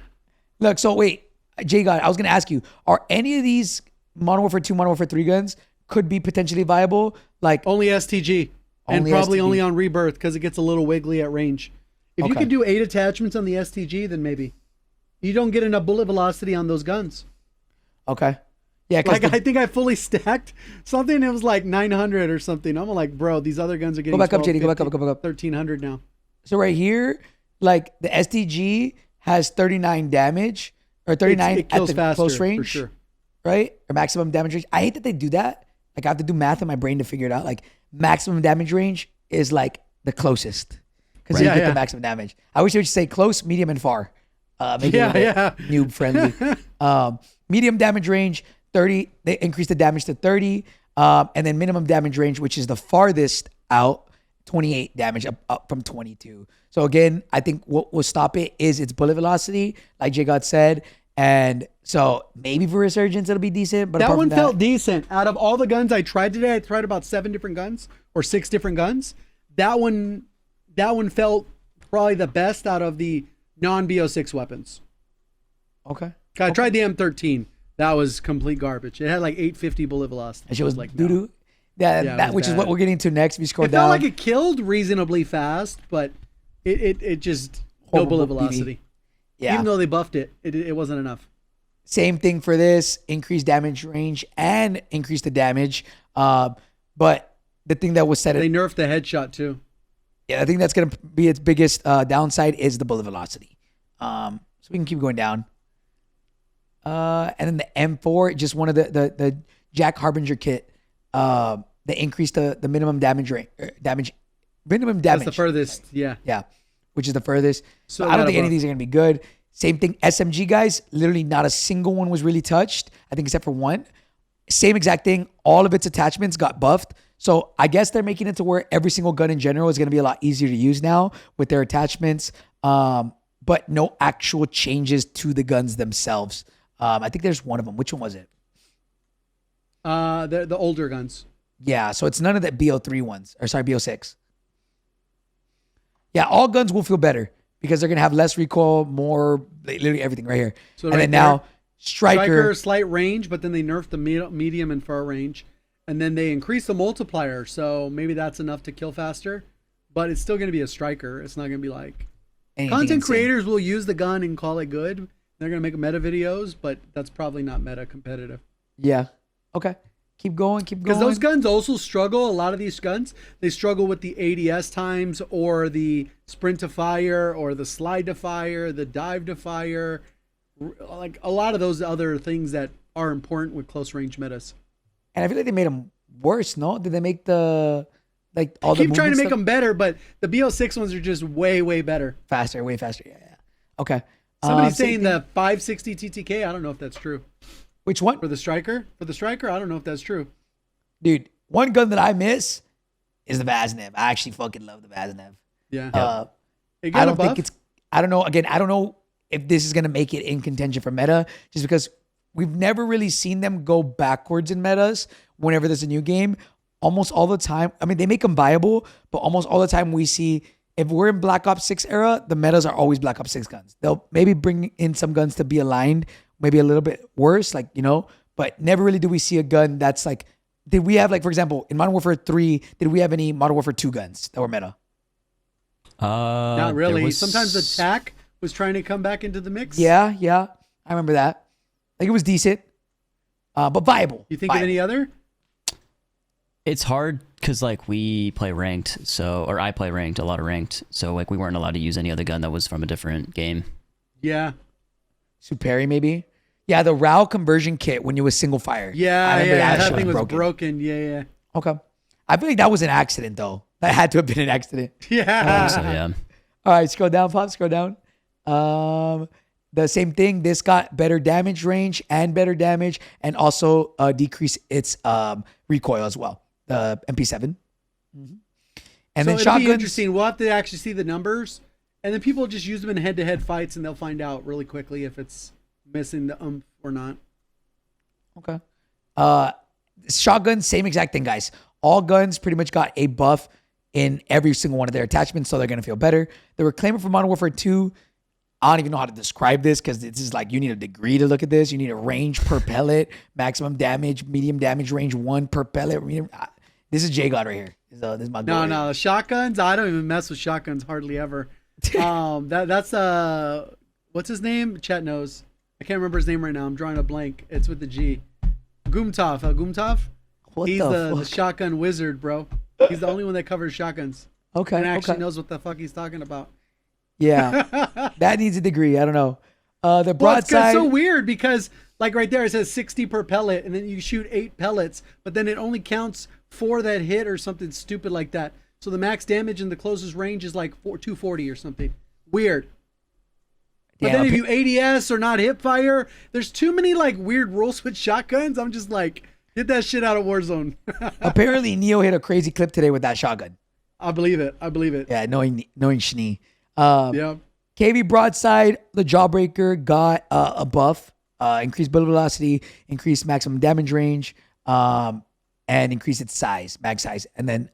Look, so wait, JGOD, I was gonna ask you, are any of these Modern Warfare 2, Modern Warfare 3 guns could be potentially viable? Like only STG, and probably only on Rebirth because it gets a little wiggly at range. If you could do 8 attachments on the STG, then maybe. You don't get enough bullet velocity on those guns. Okay. Yeah, like I think I fully stacked something. It was like 900 or something. I'm like, bro, these other guns are getting go back up, JD. Go back up. 1300 now. So right here, like the STG has 39 damage or 39 it kills at the faster, close range, for sure. right? Or maximum damage range. I hate that they do that. Like I have to do math in my brain to figure it out. Like maximum damage range is like the closest because you get the maximum damage. I wish they would say close, medium, and far. Make it noob friendly. Medium damage range 30. They increase the damage to 30, and then minimum damage range, which is the farthest out, 28 damage up from 22. So again, I think what will stop it is its bullet velocity, like JGOD said. And so maybe for Resurgence it'll be decent. But that one felt decent. Out of all the guns I tried today, I tried about 7 different guns or 6 different guns. That one felt probably the best out of the non-BO6 weapons. Okay. I tried the M13. That was complete garbage. It had like 850 bullet velocity. And she was like, doo-doo. Yeah, that which is what we're getting to next. If you scroll down. It felt like it killed reasonably fast, but it just no bullet velocity. Yeah. Even though they buffed it, it wasn't enough. Same thing for this. Increased damage range and increase the damage. But the thing that was said... They nerfed the headshot too. Yeah, I think that's going to be its biggest downside is the bullet velocity. So we can keep going down. And then the M4, just one of the Jack Harbinger kit. They increased the minimum damage range. Minimum damage. That's the furthest, yeah. Yeah, which is the furthest. So I don't think any of these are going to be good. Same thing, SMG guys, literally not a single one was really touched, I think except for one. Same exact thing. All of its attachments got buffed. So I guess they're making it to where every single gun in general is going to be a lot easier to use now with their attachments, but no actual changes to the guns themselves. I think there's one of them. Which one was it? The older guns. Yeah, so it's none of the BO3 ones. Or sorry, BO6. Yeah, all guns will feel better because they're going to have less recoil, more, literally everything right here. So and right then now, Striker, slight range, but then they nerfed the medium and far range. And then they increase the multiplier, so maybe that's enough to kill faster. But it's still going to be a Striker. It's not going to be like... Content creators will use the gun and call it good. They're going to make meta videos, but that's probably not meta competitive. Yeah. Okay. Keep going. Because those guns also struggle. A lot of these guns, they struggle with the ADS times or the sprint to fire or the slide to fire, the dive to fire. Like a lot of those other things that are important with close range metas. And I feel like they made them worse, no? Did they make the... Like all keep trying to make them better, but the BO6 ones are just way better. Faster, way faster. Yeah. Okay. Somebody's saying the 560 TTK. I don't know if that's true. Which one? For the Striker? For the Striker, I don't know if that's true. Dude, one gun that I miss is the Vaznev. I actually fucking love the Vaznev. Yeah. I don't think it's... I don't know. Again, I don't know if this is going to make it in contention for meta, just because we've never really seen them go backwards in metas whenever there's a new game. Almost all the time, I mean, they make them viable, but almost all the time we see, if we're in Black Ops 6 era, the metas are always Black Ops 6 guns. They'll maybe bring in some guns to be aligned, maybe a little bit worse, like, you know, but never really do we see a gun that's like, did we have, like, for example, in Modern Warfare 3, did we have any Modern Warfare 2 guns that were meta? Not really. Sometimes the TAC was trying to come back into the mix. Yeah. I remember that. Like, it was decent, but viable. You think of any other? It's hard because like we play ranked, or I play ranked, a lot of ranked, so like we weren't allowed to use any other gun that was from a different game. Yeah. Superi maybe? Yeah, the RAL conversion kit when you was single fire. Yeah, that thing was broken. Yeah. Okay. I feel like that was an accident though. That had to have been an accident. Yeah. So, yeah. All right, scroll down, Pop, scroll down. The same thing. This got better damage range and better damage, and also decrease its recoil as well. The MP7. Mm-hmm. And then shotguns. It'll be interesting. We'll have to actually see the numbers, and then people just use them in head-to-head fights, and they'll find out really quickly if it's missing the or not. Okay. Shotguns, same exact thing, guys. All guns pretty much got a buff in every single one of their attachments, so they're going to feel better. The Reclaimer for Modern Warfare 2, I don't even know how to describe this because this is like you need a degree to look at this. You need a range per pellet, maximum damage, medium damage range 1 per pellet. This is JGOD right here. This is my goal. No, shotguns. I don't even mess with shotguns hardly ever. That's what's his name? Chat knows. I can't remember his name right now. I'm drawing a blank. It's with the G. Gumtov. He's the shotgun wizard, bro. He's the only one that covers shotguns. Okay. And actually knows what the fuck he's talking about. Yeah. That needs a degree. I don't know. The broadside. It's so weird because like right there it says 60 per pellet and then you shoot 8 pellets, but then it only counts 4 that hit or something stupid like that. So the max damage in the closest range is like 240 or something. Weird. But then if you ADS or not hip fire, there's too many like weird rules with shotguns. I'm just like, get that shit out of Warzone. Apparently Neo hit a crazy clip today with that shotgun. I believe it. Yeah, knowing Schnee. Yeah. KV broadside, the Jawbreaker got a buff, increased bullet velocity, increased maximum damage range, and increased its size, mag size. And then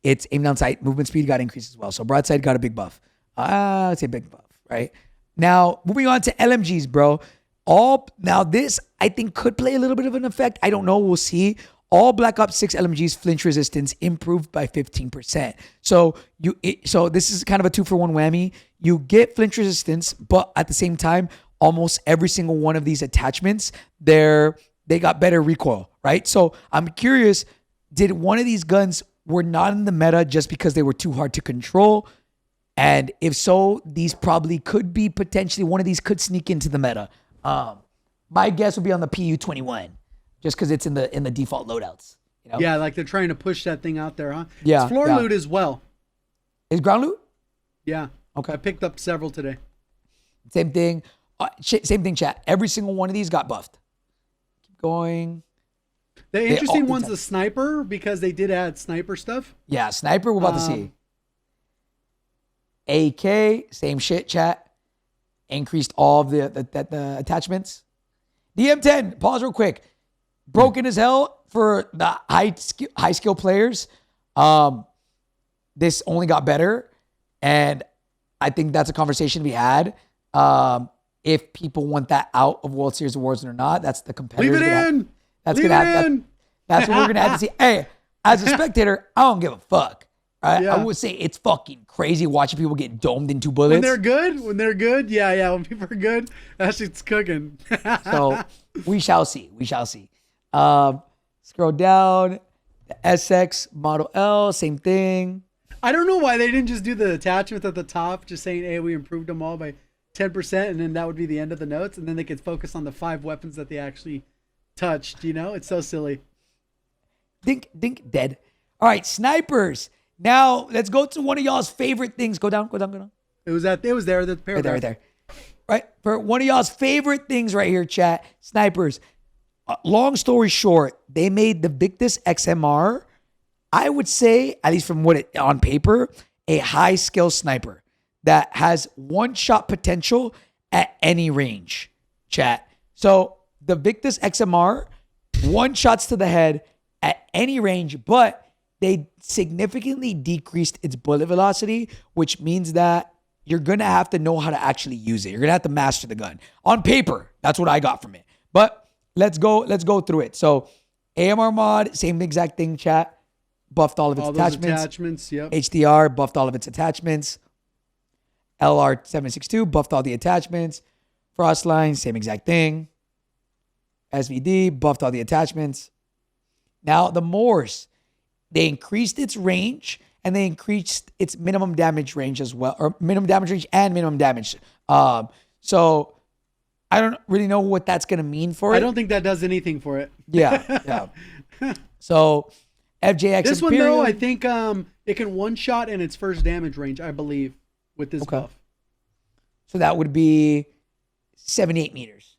its aim down sight movement speed got increased as well. So broadside got a big buff. I'd say big buff, right? Now, moving on to LMGs, bro. Now this, I think, could play a little bit of an effect. I don't know. We'll see. All Black Ops 6 LMGs flinch resistance improved by 15%. So this is kind of a 2-for-1 whammy. You get flinch resistance, but at the same time, almost every single one of these attachments, they got better recoil, right? So I'm curious, did one of these guns were not in the meta just because they were too hard to control? And if so, these probably could be potentially, one of these could sneak into the meta. My guess would be on the PU-21, just because it's in the default loadouts. You know? Yeah, like they're trying to push that thing out there, huh? Yeah. It's floor loot as well. Is ground loot? Yeah. Okay. I picked up several today. Same thing. Same thing, chat. Every single one of these got buffed. Keep going. The interesting one's the sniper, because they did add sniper stuff. Yeah, sniper, we're about to see. AK, same shit, chat. Increased all of the attachments. DM10, pause real quick. Broken as hell for the high skill players. This only got better, and I think that's a conversation to be had. If people want that out of World Series of Warzone or not, that's the competitors. Leave it in. That's what we're gonna have to see. Hey, as a spectator, I don't give a fuck. Right? Yeah. I would say it's fucking crazy watching people get domed in 2 bullets. When they're good, yeah. When people are good, that shit's cooking. So we shall see. Scroll down. The SX Model L, same thing. I don't know why they didn't just do the attachment at the top, just saying, hey, we improved them all by 10%, and then that would be the end of the notes, and then they could focus on the 5 weapons that they actually touched. You know, it's so silly. Think dead. All right, snipers. Now let's go to one of y'all's favorite things. Go down. It was there. The paragraph. Right there. Right, for one of y'all's favorite things right here, chat. Snipers. Long story short, they made the Victus XMR, I would say, at least from what it on paper, a high skill sniper that has 1-shot potential at any range, chat. So the Victus XMR, 1 shots to the head at any range, but they significantly decreased its bullet velocity, which means that you're going to have to know how to actually use it. You're going to have to master the gun. On paper, that's what I got from it. But let's go through it. So AMR mod, same exact thing, chat. Buffed all of its attachments. Yep. HDR, buffed all of its attachments. LR762, buffed all the attachments. Frostline, same exact thing. SVD, buffed all the attachments. Now the Morse, they increased its range and they increased its minimum damage range as well, or minimum damage range and minimum damage. So I don't really know what that's going to mean for it. I don't think that does anything for it. Yeah. So FJX this Imperial, one though, I think it can 1-shot in its first damage range, I believe, with this buff. So that would be 78 meters.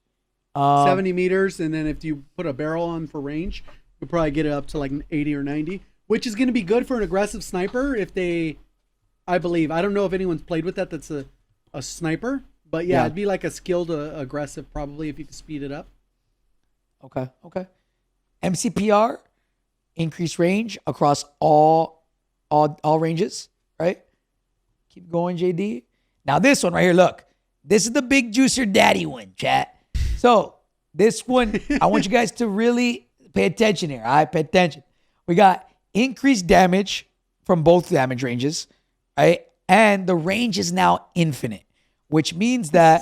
70 meters, and then if you put a barrel on for range, you'll probably get it up to like 80 or 90, which is going to be good for an aggressive sniper if they, I believe. I don't know if anyone's played with that's a sniper, but yeah, it'd be like a skilled aggressive probably if you could speed it up. Okay. MCPR, increased range across all ranges, right? Keep going, JD. Now this one right here, look. This is the big juicer daddy one, chat. So this one, I want you guys to really pay attention here. All right, pay attention. We got increased damage from both damage ranges, right? And the range is now infinite, which means that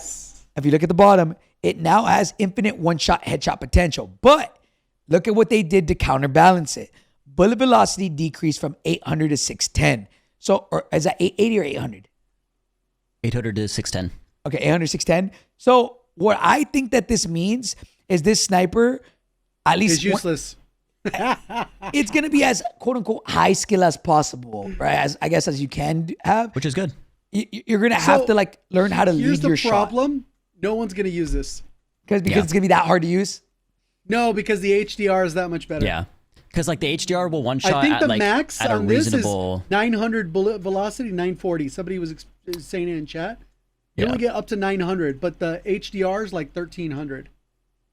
if you look at the bottom, it now has infinite one-shot headshot potential. But look at what they did to counterbalance it. Bullet velocity decreased from 800 to 610. So, or is that 880 or 800? 800 to 610. Okay, 800, 610. So what I think that this means is this sniper, at least It's useless. it's going to be as quote unquote high skill as possible, right? As I guess as you can have. Which is good. You're going to have to like learn how to lead your shot. Here's the problem. No one's going to use this. Because it's going to be that hard to use? No, because the HDR is that much better. Yeah. Because like the HDR will one shot I think at the like max at a on this is reasonable 900 bullet velocity, 940. Somebody was saying it in chat. You only get up to 900, but the HDR is like 1300.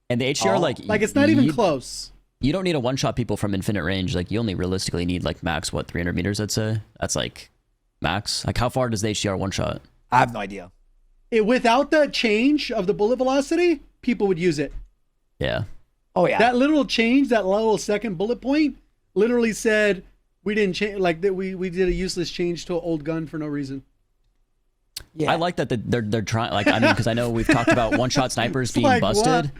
And the HDR like it's not even close. You don't need a one shot people from infinite range. Like you only realistically need like max 300 meters, I'd say. That's like max. Like how far does the HDR one shot? I have no idea. Without that change of the bullet velocity, people would use it. Yeah. Oh yeah. That little change, that little second bullet point, literally said we didn't change. Like that, we did a useless change to an old gun for no reason. Yeah. I like that they're trying. Like I mean, because I know we've talked about one shot snipers being like, busted, what?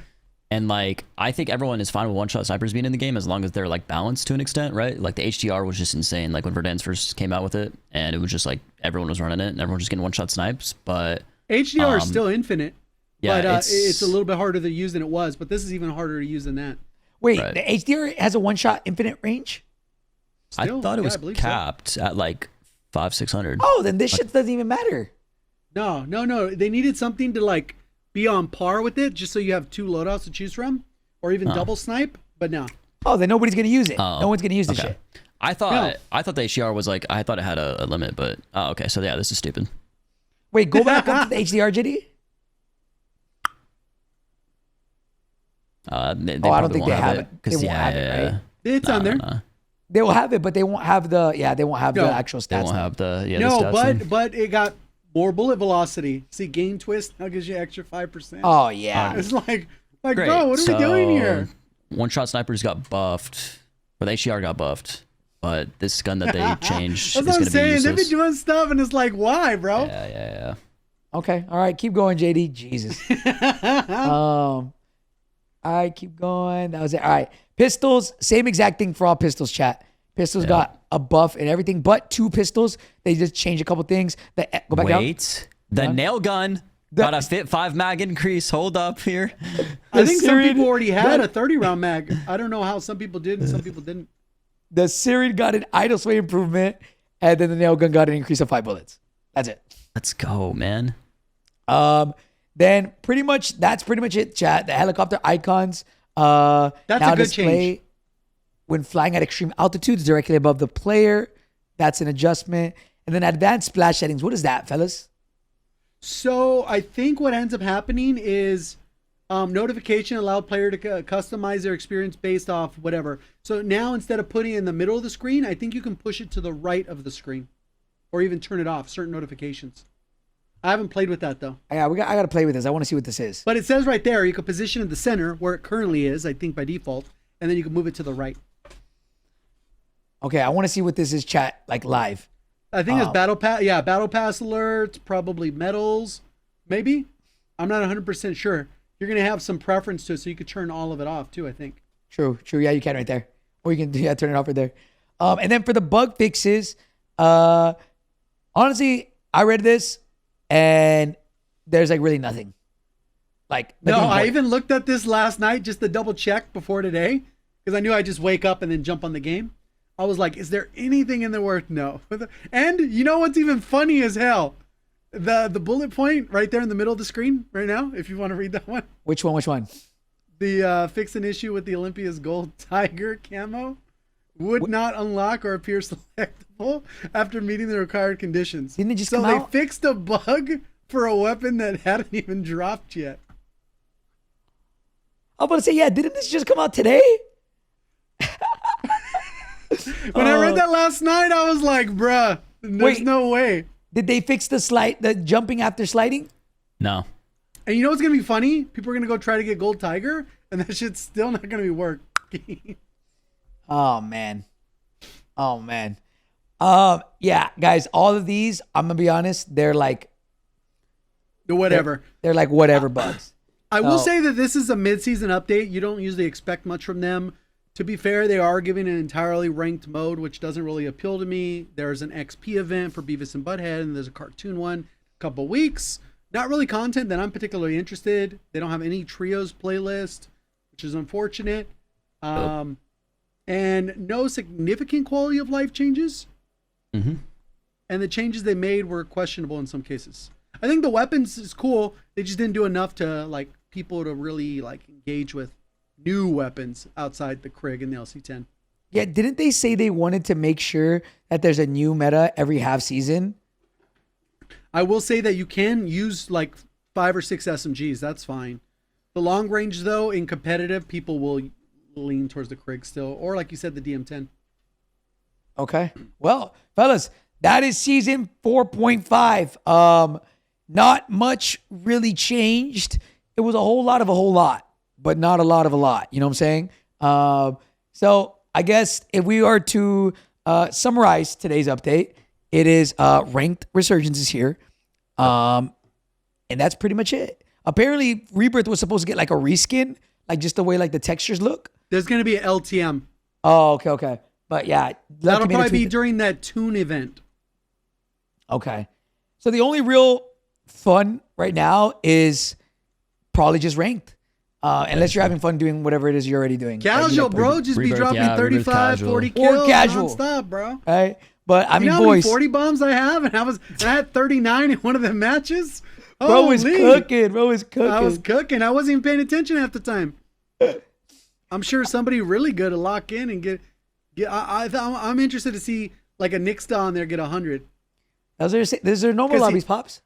and like I think everyone is fine with one shot snipers being in the game as long as they're like balanced to an extent, right? Like the HDR was just insane. Like when Verdansk first came out with it, and it was just like everyone was running it, and everyone was just getting one shot snipes. But HDR is still infinite. Yeah, but it's a little bit harder to use than it was. But this is even harder to use than that. Wait, Right. the HDR has a one-shot infinite range? Still, I thought it was I believe so. capped at like 500-600. Oh, then this shit doesn't even matter. No. They needed something to like be on par with it, just so you have two loadouts to choose from, or even double snipe. But no. Oh, then nobody's going to use it. Oh, No one's going to use this okay. shit. I thought the HDR was like I thought it had a limit, but okay. So yeah, this is stupid. Wait, go back up to the HDR, JD? They I don't probably think won't they have it. They because won't have it, right? It's on there. They will have it, but they won't have the No. actual stats. They won't have the the No, stats but it got more bullet velocity. See, gain twist now gives you extra 5%. Oh yeah. It's like Great. bro, what are we doing here? One shot snipers got buffed, or the HDR got buffed, but this gun that they changed That's is what I'm going to be saying. They useless. be doing stuff, and it's like, why, bro? Yeah. Okay. All right. Keep going, JD. Jesus. All right. Keep going. That was it. All right. Pistols. Same exact thing for all pistols, chat. Pistols got a buff and everything, but 2 pistols. They just changed a couple things. Go back down. Wait, the nail gun got a fit 5 mag increase. Hold up here. I think some Syrian- people already had a 30-round mag. I don't know how some people did and some people didn't. The Syrian got an idle sway improvement, and then the nail gun got an increase of 5 bullets. That's it. Let's go, man. Then that's pretty much it, chat. The helicopter icons That's now a good display change. when flying at extreme altitudes directly above the player. That's an adjustment. And then advanced splash settings. What is that, fellas? So I think what ends up happening is notification allowed player to customize their experience based off whatever. So now instead of putting it in the middle of the screen, I think you can push it to the right of the screen, or even turn it off. Certain notifications. I haven't played with that though. I got to play with this. I want to see what this is. But it says right there you can position it in the center where it currently is, I think by default, and then you can move it to the right. Okay, I want to see what this is, chat, like live. I think it's battle pass. Yeah, battle pass alerts, probably medals, maybe. I'm not 100% sure. You're gonna have some preference to it, so you could turn all of it off too. I think. True. Yeah, you can right there. Or you can turn it off right there. And then for the bug fixes, honestly, I read this and there's like really nothing. Like No, nothing I important. even looked at this last night just to double check before today, because I knew I'd just wake up and then jump on the game. I was like, is there anything in the worth? No. And you know what's even funny as hell? The bullet point right there in the middle of the screen right now, if you want to read that one. Which one? The fix an issue with the Olympia's gold tiger camo would not unlock or appear selectable after meeting the required conditions. Didn't it just so come they out? fixed a bug for a weapon that hadn't even dropped yet. I was about to say, yeah, didn't this just come out today? When I read that last night, I was like, bruh, there's Wait. no way. Did they fix the jumping after sliding? No. And you know what's gonna be funny? People are gonna go try to get Gold Tiger, and that shit's still not gonna be working. Oh man. Yeah, guys, all of these, I'm gonna be honest, they're like Whatever. they're like whatever bugs. I will So- say that this is a mid-season update. You don't usually expect much from them. To be fair, they are giving an entirely ranked mode, which doesn't really appeal to me. There's an XP event for Beavis and Butthead, and there's a cartoon one a couple weeks. Not really content that I'm particularly interested. They don't have any trios playlist, which is unfortunate. And no significant quality of life changes. Mm-hmm. And the changes they made were questionable in some cases. I think the weapons is cool. They just didn't do enough to like people to really like engage with new weapons outside the Krig and the LC-10. Yeah, didn't they say they wanted to make sure that there's a new meta every half season? I will say that you can use like 5 or 6 SMGs. That's fine. The long range though, in competitive, people will lean towards the Krig still, or like you said, the DM10. Okay. Well, fellas, that is season 4.5. Not much really changed. It was a whole lot of a whole lot, but not a lot of a lot. You know what I'm saying? So I guess if we are to summarize today's update, it is ranked resurgence is here. And that's pretty much it. Apparently, Rebirth was supposed to get like a reskin, like just the way like the textures look. There's going to be an LTM. Oh, okay. But yeah, That'll Lucky made a probably be tweet during that Toon event. Okay. So the only real fun right now is probably just ranked. Unless you're having fun doing whatever it is you're already doing. Casual, Like, bro. Just be Rebirth, dropping yeah, Rebirth 35, casual. 40 Or kills casual. nonstop, bro. Right? But I You mean, know how many boys, 40 bombs I have? And I had 39 in one of the matches? bro is Holy. cooking. Bro is cooking. I was cooking. I wasn't even paying attention half the time. I'm sure somebody really good to lock in and get. I'm interested to see like a Nixta on there get 100. Those are normal 'Cause lobbies, Pops.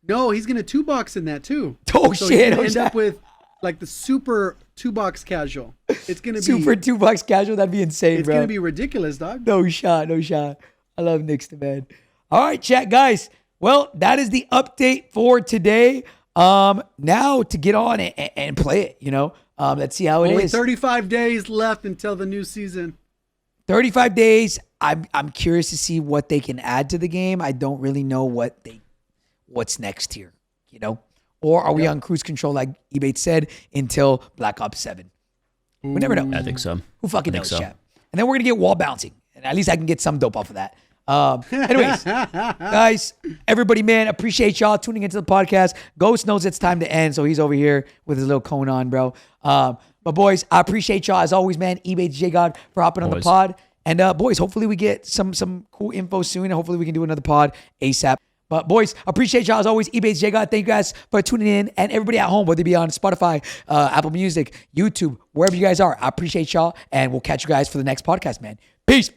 No, he's gonna 2-box in that too. Oh, so shit. He's gonna Oh, end shit. up with like the super 2-box casual. It's gonna be Super $2 casual. That'd be insane, It's bro. gonna be ridiculous, dog. No shot. I love Nixta, man. All right, chat, guys. Well, that is the update for today. Now to get on and play it, you know. Let's see how it Only is. 35 days left until the new season. 35 days. I'm curious to see what they can add to the game. I don't really know what's next here, you know? Or are we on cruise control, like Ebatez said, until Black Ops 7? We never know. I think so. Who fucking I think knows, so. chat? And then we're going to get wall bouncing. And at least I can get some dope off of that. Anyways, guys, everybody, man, appreciate y'all tuning into the podcast. Ghost knows it's time to end, so he's over here with his little cone on, bro. But boys, I appreciate y'all as always, man. Ebatez JGOD for hopping on the Always. pod. And boys, hopefully we get some cool info soon, and hopefully we can do another pod ASAP. But boys, appreciate y'all as always. Ebatez JGOD, thank you guys for tuning in, and everybody at home, whether it be on Spotify, Apple Music, YouTube, wherever you guys are. I appreciate y'all, and we'll catch you guys for the next podcast, man. Peace.